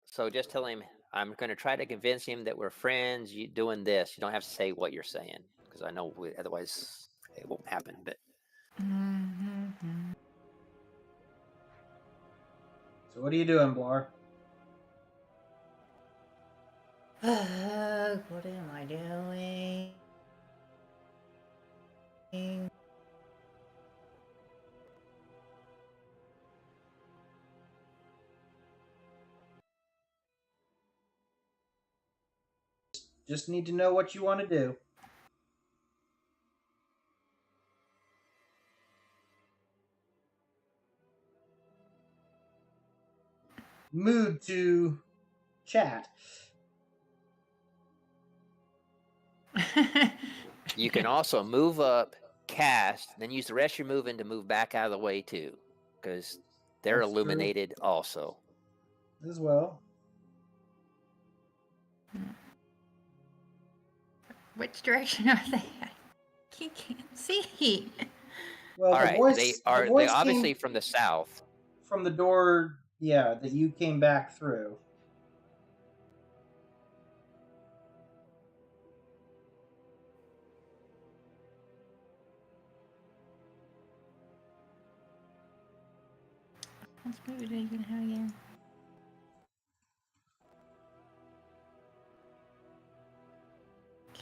So just tell him I'm going to try to convince him that we're friends. You doing this? You don't have to say what you're saying because I know otherwise it won't happen. But
So what are you doing, Blar?
What am I doing?
Just need to know what you want to do. Mood to chat.
you can also move up, cast, then use the rest of your moving to move back out of the way too, because they're
That's true.
illuminated also.
As well.
Which direction are they at? You can't see.
Well,
All
the
right,
voice,
they
the voice
obviously
came
from the south.
from the door, yeah, that you came back through.
What movie are you gonna have again?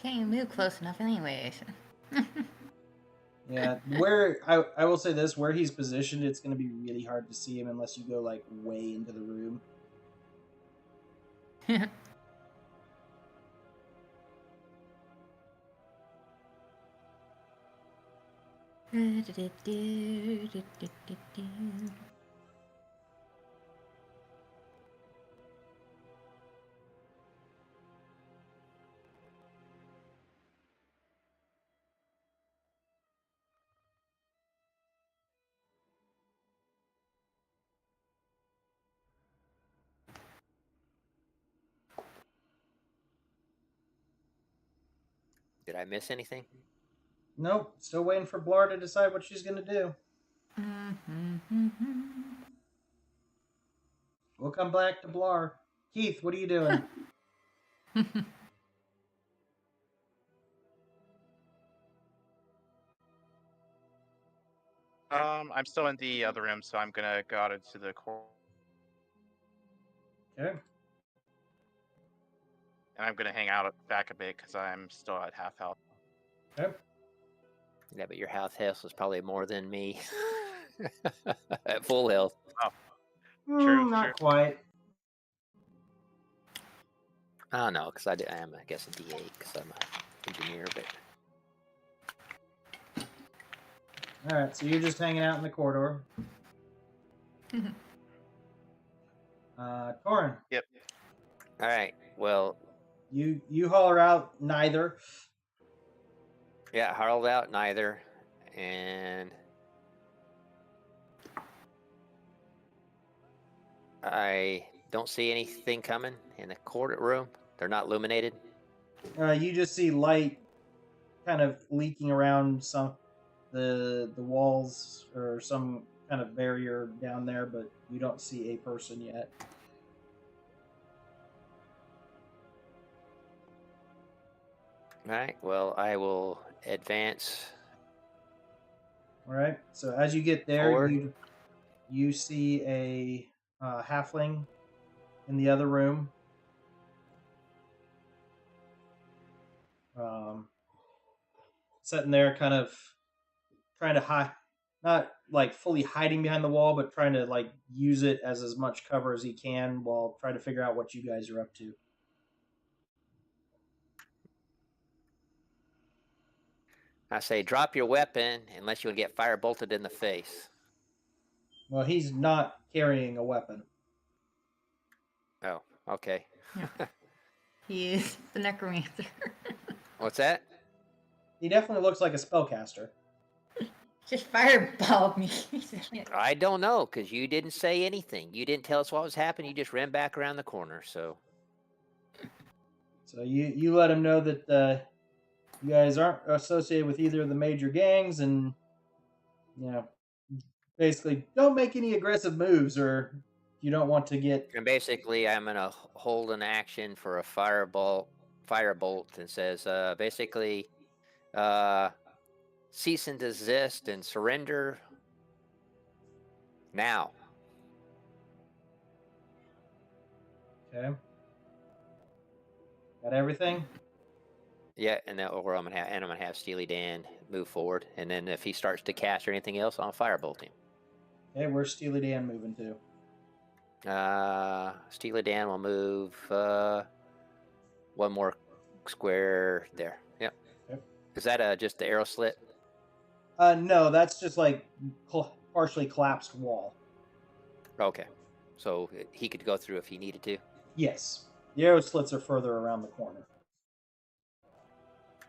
Can't even move close enough anyways.
Yeah, where I will say this, where he's positioned, it's going to be really hard to see him unless you go like way into the room.
Did I miss anything?
Nope, still waiting for Blar to decide what she's going to do. We'll come back to Blar. Keith, what are you doing?
I'm still in the other room, so I'm gonna go out into the corner.
Okay.
And I'm gonna hang out back a bit because I'm still at half health.
Okay.
Yeah, but your health is probably more than me at full health.
True,
Not
true.
quite.
I don't know, because I am, I guess, a D8 because I'm an engineer, but
All right, so you're just hanging out in the corridor. Torin.
Yep.
all right. Well,
You holler out neither.
yeah, Harold out neither, and I don't see anything coming in the courtroom. They're not illuminated.
You just see light kind of leaking around some the walls or some kind of barrier down there, but you don't see a person yet.
All right. Well, I will advance.
All right. So as you get there,
Forward.
you see a halfling in the other room. Sitting there, kind of trying to hide, not like fully hiding behind the wall, but trying to like use it as much cover as he can while trying to figure out what you guys are up to.
I say, drop your weapon unless you get fire bolted in the face.
Well, he's not carrying a weapon.
Oh, okay.
He is the necromancer.
What's that?
He definitely looks like a spellcaster.
Just fireball me.
I don't know, because you didn't say anything. You didn't tell us what was happening. You just ran back around the corner, so...
So you let him know that you guys aren't associated with either of the major gangs, and you know, Basically, don't make any aggressive moves, or you don't want to get.
And basically, I'm gonna hold an action for a firebolt that says basically cease and desist and surrender now.
Okay. Got everything?
Yeah, and then or I'm gonna have Steely Dan move forward, and then if he starts to cast or anything else, I'll firebolt him.
Okay, where's Steely Dan moving to?
Steely Dan will move one more square there. Yep.
Okay.
Is that just the arrow slit?
No, that's just like partially collapsed wall.
Okay. So he could go through if he needed to.
Yes. The arrow slits are further around the corner.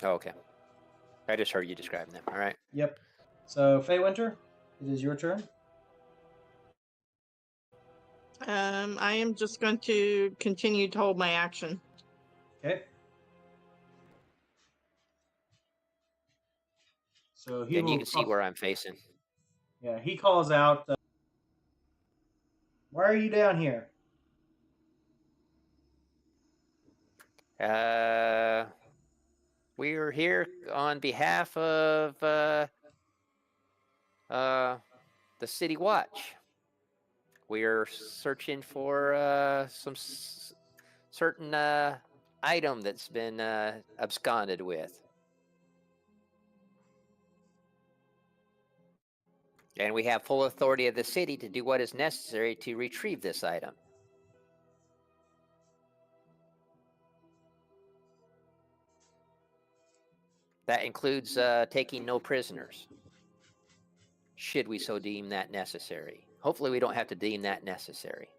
Oh, okay. I just heard you describing them. All right.
Yep. So, Fey Winter, it is your turn.
I am just going to continue to hold my action.
Okay. So he
And
will
you can see where I'm facing.
Yeah, he calls out, why are you down here?
We're here on behalf of the City Watch. We are searching for some certain item that's been absconded with. And we have full authority of the city to do what is necessary to retrieve this item. That includes taking no prisoners, should we so deem that necessary. Hopefully we don't have to deem that necessary.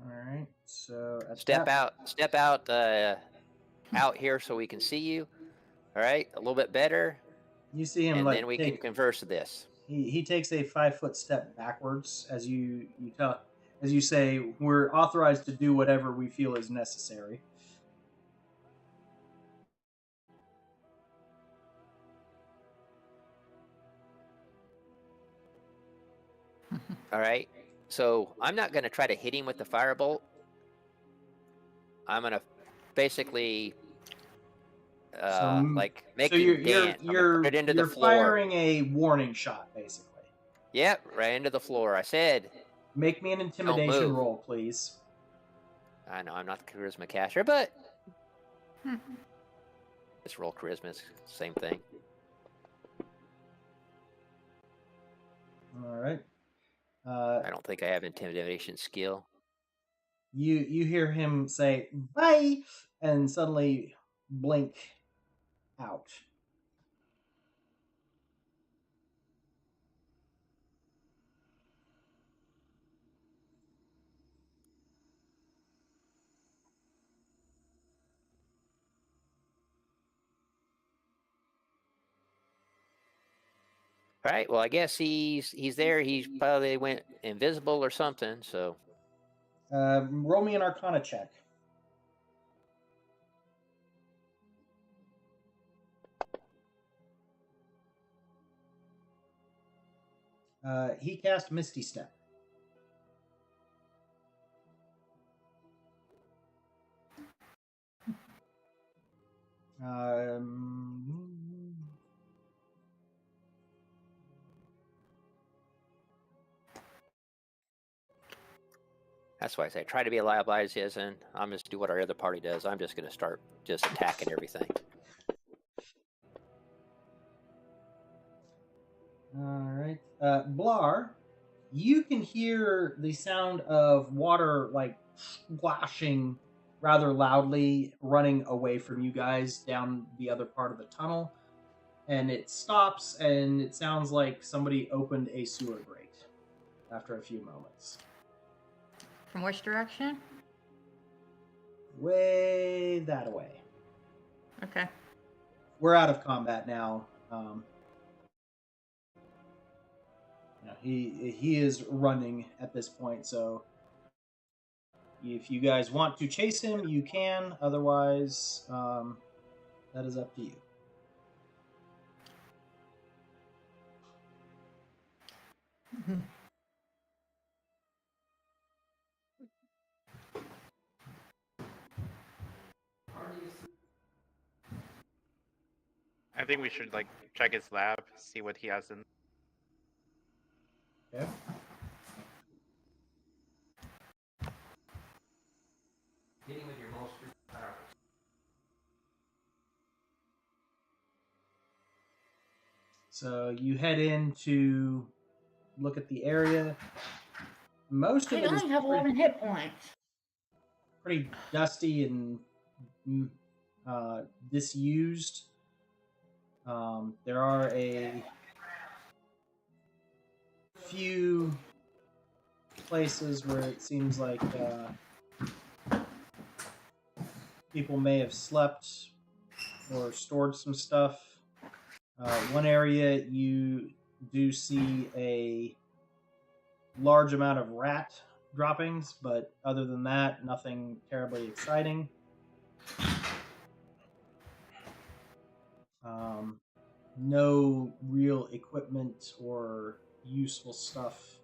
All right. So
Step out out here so we can see you. All right, a little bit better.
You see him
and
like
then we can converse this.
He takes a 5-foot step backwards as you say, we're authorized to do whatever we feel is necessary.
All right. So I'm not going to try to hit him with the firebolt. I'm going to basically like making dance.
You're
put it into the floor.
Firing a warning shot, basically.
Yep, right into the floor. I said.
Make me an intimidation roll, please.
I know I'm not the charisma caster, but just roll charisma. It's the same thing.
All right.
I don't think I have intimidation skill.
You hear him say "bye" and suddenly blink out.
All right. Well, I guess he's there. He probably went invisible or something. So.
Roll me an Arcana check. He cast Misty Step.
That's why I say try to be alive as is, and I'm just do what our other party does. I'm just going to start just attacking everything.
All right, Blar, you can hear the sound of water like splashing rather loudly, running away from you guys down the other part of the tunnel, and it stops, and it sounds like somebody opened a sewer grate after a few moments.
From which direction?
Way that away.
Okay.
We're out of combat now. He is running at this point, so if you guys want to chase him, you can. Otherwise, that is up to you.
I think we should like check his lab, see what he has in.
Okay.
Getting with your most power.
So you head in to look at the area. Most of
I
it is
only have 11 hit points.
pretty dusty and disused. There are a few places where it seems like people may have slept or stored some stuff. One area you do see a large amount of rat droppings, but other than that, nothing terribly exciting. No real equipment or useful stuff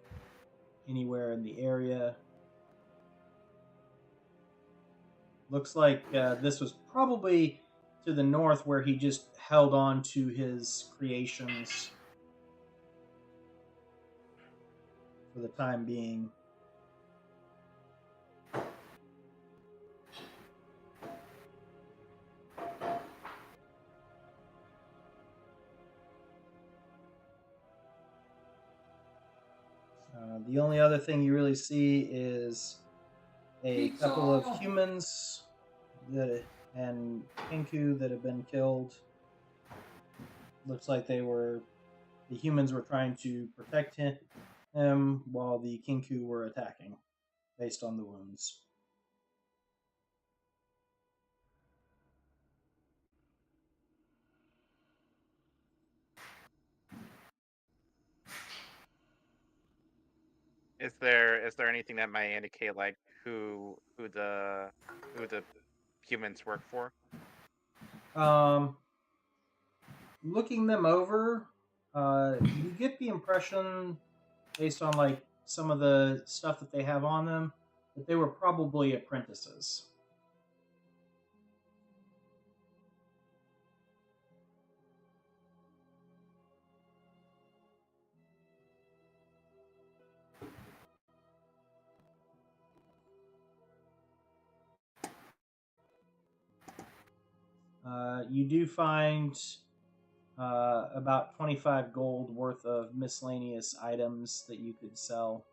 anywhere in the area. Looks like this was probably to the north where he just held on to his creations for the time being. The only other thing you really see is a couple of humans and Kinku that have been killed. Looks like the humans were trying to protect him while the Kinku were attacking, based on the wounds.
Is there anything that might indicate like who the humans work for?
Looking them over, you get the impression, based on like some of the stuff that they have on them, that they were probably apprentices. You do find about 25 gold worth of miscellaneous items that you could sell.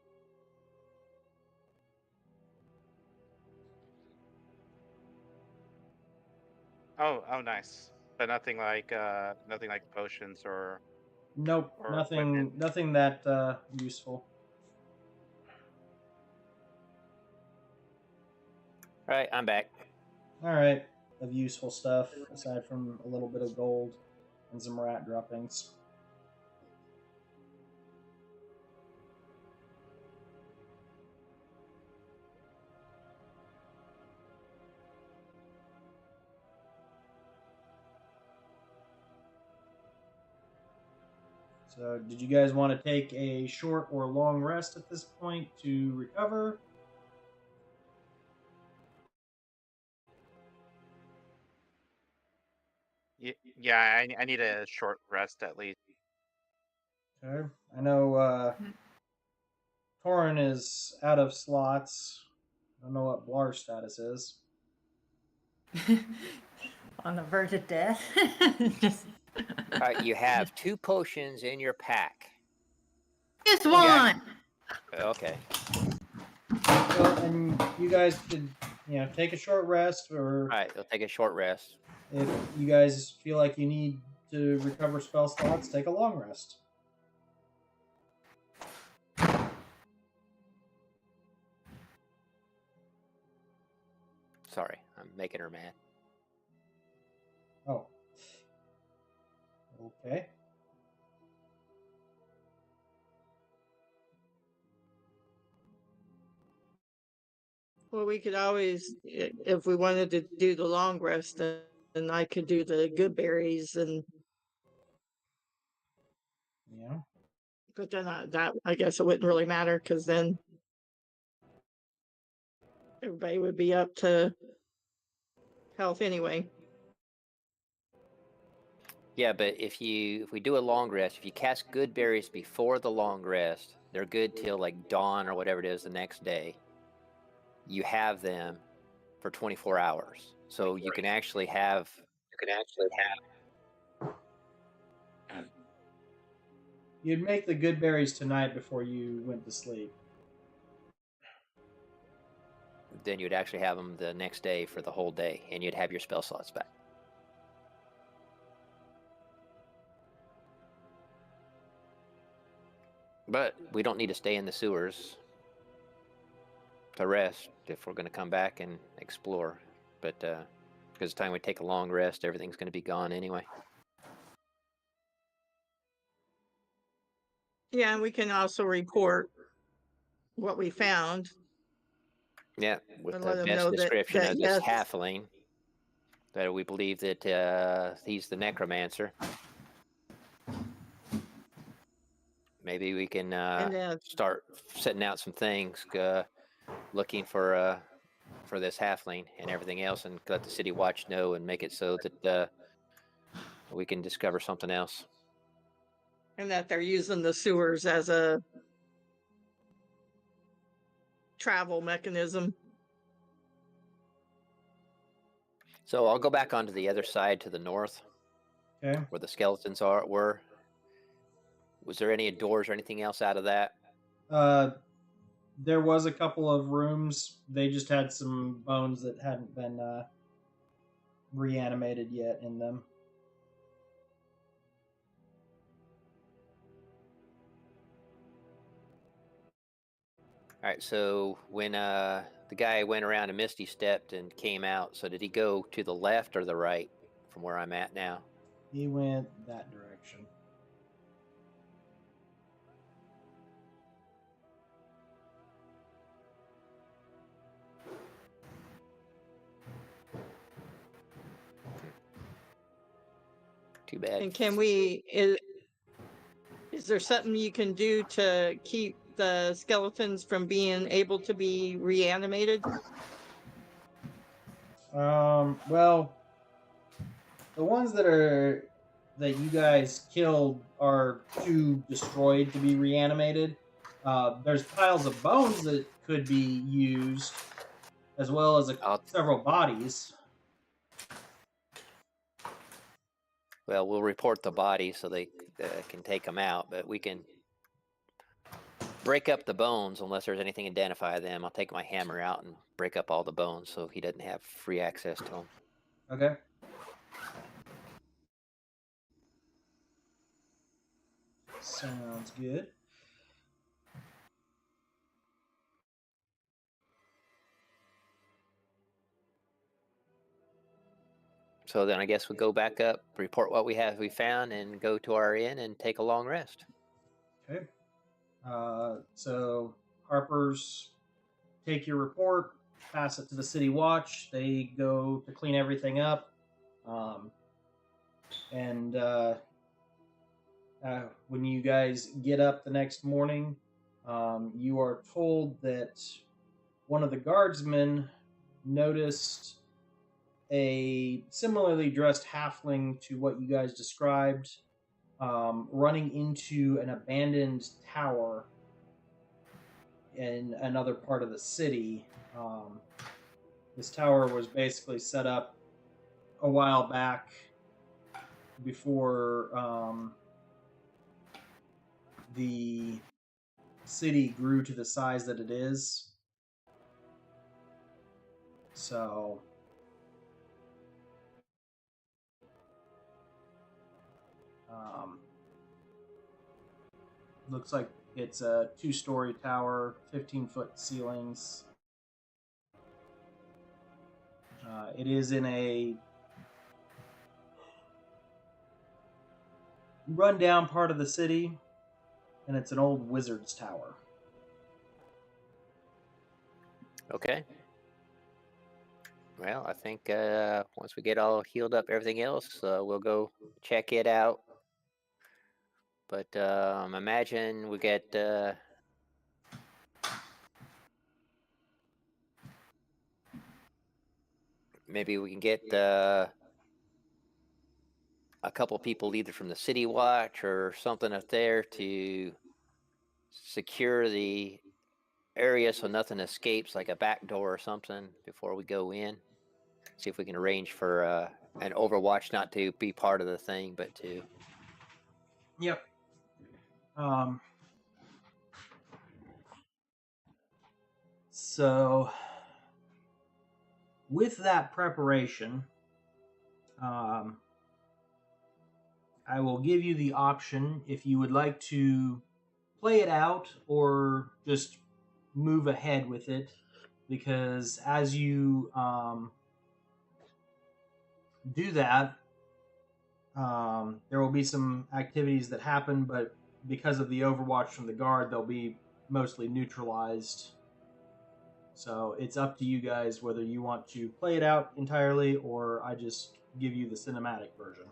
Oh, nice. But nothing like potions or
Nope,
or
nothing,
equipment.
nothing that useful.
All right, I'm back.
All right, of useful stuff aside from a little bit of gold and some rat droppings. So, did you guys want to take a short or long rest at this point to recover?
Yeah, I need a short rest at least.
Okay. I know Torin is out of slots. I don't know what Blar's status is.
On the verge of death. Just
All right, you have 2 potions in your pack.
just one.
Okay.
Well, and you guys could, take a short rest, or
All right, we'll take a short rest.
if you guys feel like you need to recover spell slots, take a long rest.
Sorry, I'm making her mad.
Oh. Okay.
Well, we could always, if we wanted to do the long rest, then I could do the good berries, and
Yeah.
But then that I guess it wouldn't really matter because then everybody would be up to health anyway.
Yeah, but if we do a long rest, if you cast good berries before the long rest, they're good till like dawn or whatever it is the next day. You have them for 24 hours, so you can actually have.
You'd make the good berries tonight before you went to sleep.
Then you'd actually have them the next day for the whole day, and you'd have your spell slots back. But we don't need to stay in the sewers to rest if we're going to come back and explore. But because the time we take a long rest, everything's going to be gone anyway.
Yeah, and we can also report what we found.
Yeah, with
And
the
let them
best
know
description
that
of
yes.
this halfling, that we believe that he's the necromancer. Maybe we can start setting out some things, looking for this halfling and everything else, and let the city watch know and make it so that we can discover something else.
And that they're using the sewers as a travel mechanism.
So I'll go back onto the other side to the north,
Okay.
where the skeletons were. Was there any doors or anything else out of that?
There was a couple of rooms. They just had some bones that hadn't been reanimated yet in them.
All right, so when the guy went around and Misty stepped and came out, so did he go to the left or the right from where I'm at now?
He went that direction.
Too bad.
And can we, is there something you can do to keep the skeletons from being able to be reanimated?
Well, the ones that you guys killed are too destroyed to be reanimated. There's piles of bones that could be used, as well as several bodies.
Well, we'll report the body so they can take them out, but we can break up the bones unless there's anything to identify them. I'll take my hammer out and break up all the bones so he doesn't have free access to them.
Okay. Sounds good.
So then I guess we go back up, report what we found, and go to our inn and take a long rest.
Okay. So Harper's take your report, pass it to the city watch. They go to clean everything up. And when you guys get up the next morning, you are told that one of the guardsmen noticed a similarly dressed halfling to what you guys described, running into an abandoned tower in another part of the city. This tower was basically set up a while back before the city grew to the size that it is. So looks like it's a 2-story tower, 15-foot ceilings. It is in a rundown part of the city, and it's an old wizard's tower.
Okay. Well, I think once we get all healed up, everything else, we'll go check it out. But imagine we get maybe we can get a couple people either from the City Watch or something up there to secure the area so nothing escapes, like a back door or something, before we go in. See if we can arrange for an Overwatch not to be part of the thing, but to.
Yep. So, with that preparation, I will give you the option if you would like to play it out or just move ahead with it, because as you do that, there will be some activities that happen, but because of the overwatch from the guard, they'll be mostly neutralized. So it's up to you guys whether you want to play it out entirely or I just give you the cinematic version.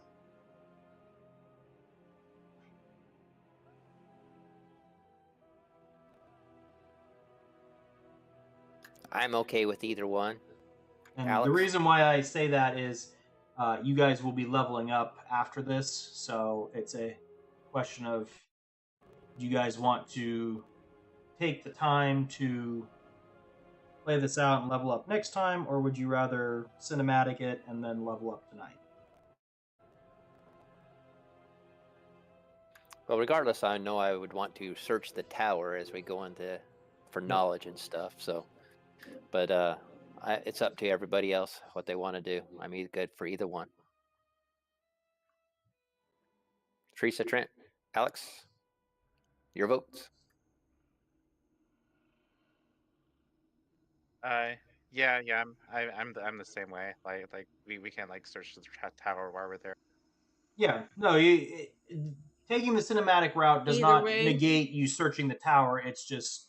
I'm okay with either one.
And
Alex?
the reason why I say that is you guys will be leveling up after this, so it's a question of do you guys want to take the time to play this out and level up next time, or would you rather cinematic it and then level up tonight?
Well, regardless, I know I would want to search the tower as we go into for knowledge and stuff. So, but it's up to everybody else what they want to do. I'm good for either one. Teresa, Trent, Alex, your votes.
Yeah, I'm the same way. Like we can't like search the tower while we're there.
Yeah, no, taking the cinematic route does
Either
not
way.
negate you searching the tower. It's just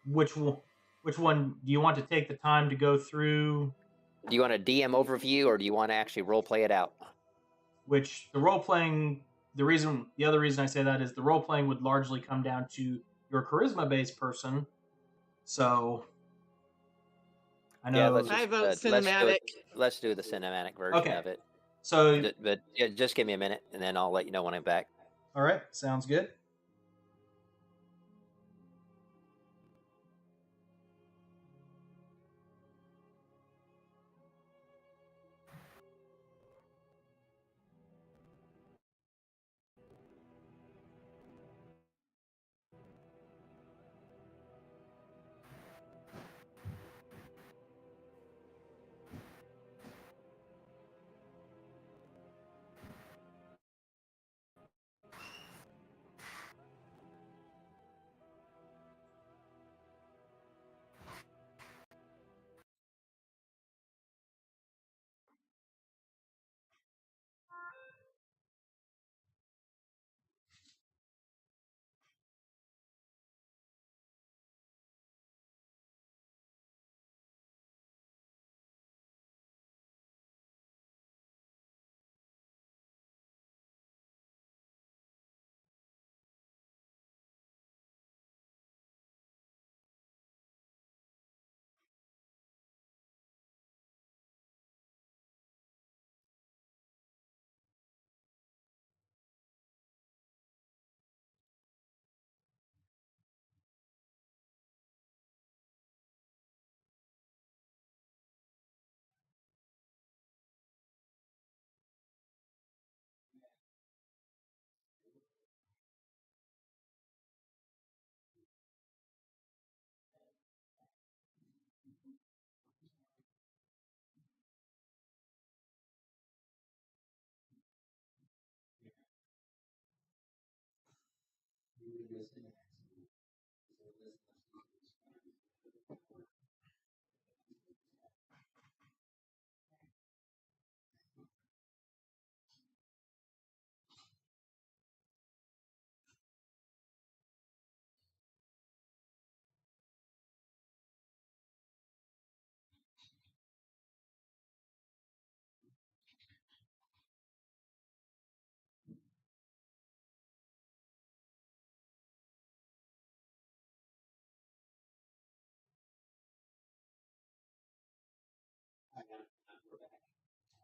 which one do you want to take the time to go through?
Do you want a DM overview or do you want to actually role play it out?
Which the role playing, the other reason I say that is the role playing would largely come down to your charisma based person. So I know.
Yeah, let's
I
just,
vote
let's do
cinematic.
let's do the cinematic version
Okay.
of it.
So
But yeah, just give me a minute and then I'll let you know when I'm back.
all right, sounds good.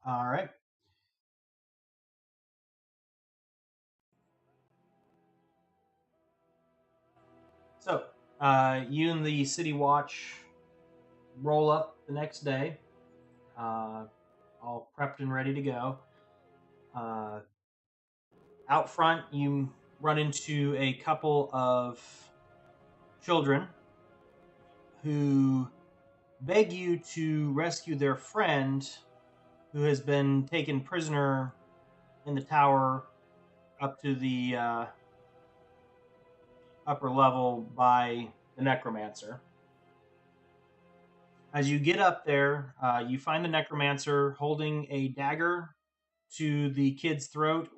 All right. So, you and the City Watch roll up the next day, all prepped and ready to go. Out front, you run into a couple of children who beg you to rescue their friend who has been taken prisoner in the tower up to the upper level by the necromancer. As you get up there, you find the necromancer holding a dagger to the kid's throat,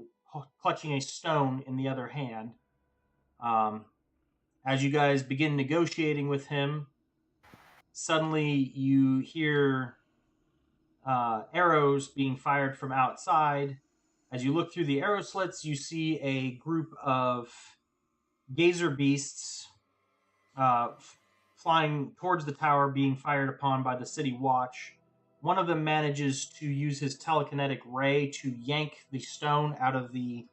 clutching a stone in the other hand. As you guys begin negotiating with him, suddenly you hear arrows being fired from outside. As you look through the arrow slits, you see a group of gazer beasts flying towards the tower, being fired upon by the City Watch. One of them manages to use his telekinetic ray to yank the stone out of the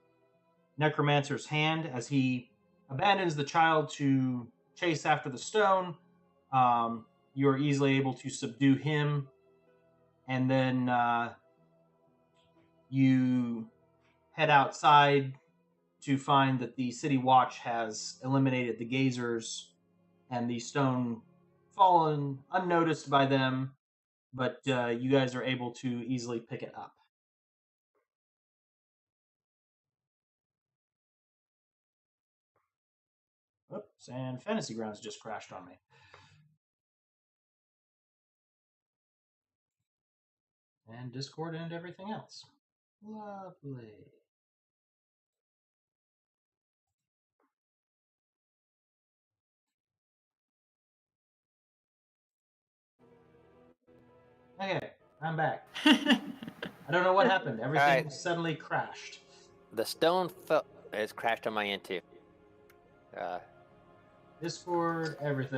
necromancer's hand. As he abandons the child to chase after the stone, you are easily able to subdue him, and then you head outside to find that the City Watch has eliminated the gazers and the stone fallen unnoticed by them, but you guys are able to easily pick it up. Oops, and Fantasy Grounds just crashed on me. And Discord and everything else. Lovely. Okay, I'm back. I don't know what happened. Everything
right.
suddenly crashed.
The stone fell. It's crashed on my end too.
Discord, everything.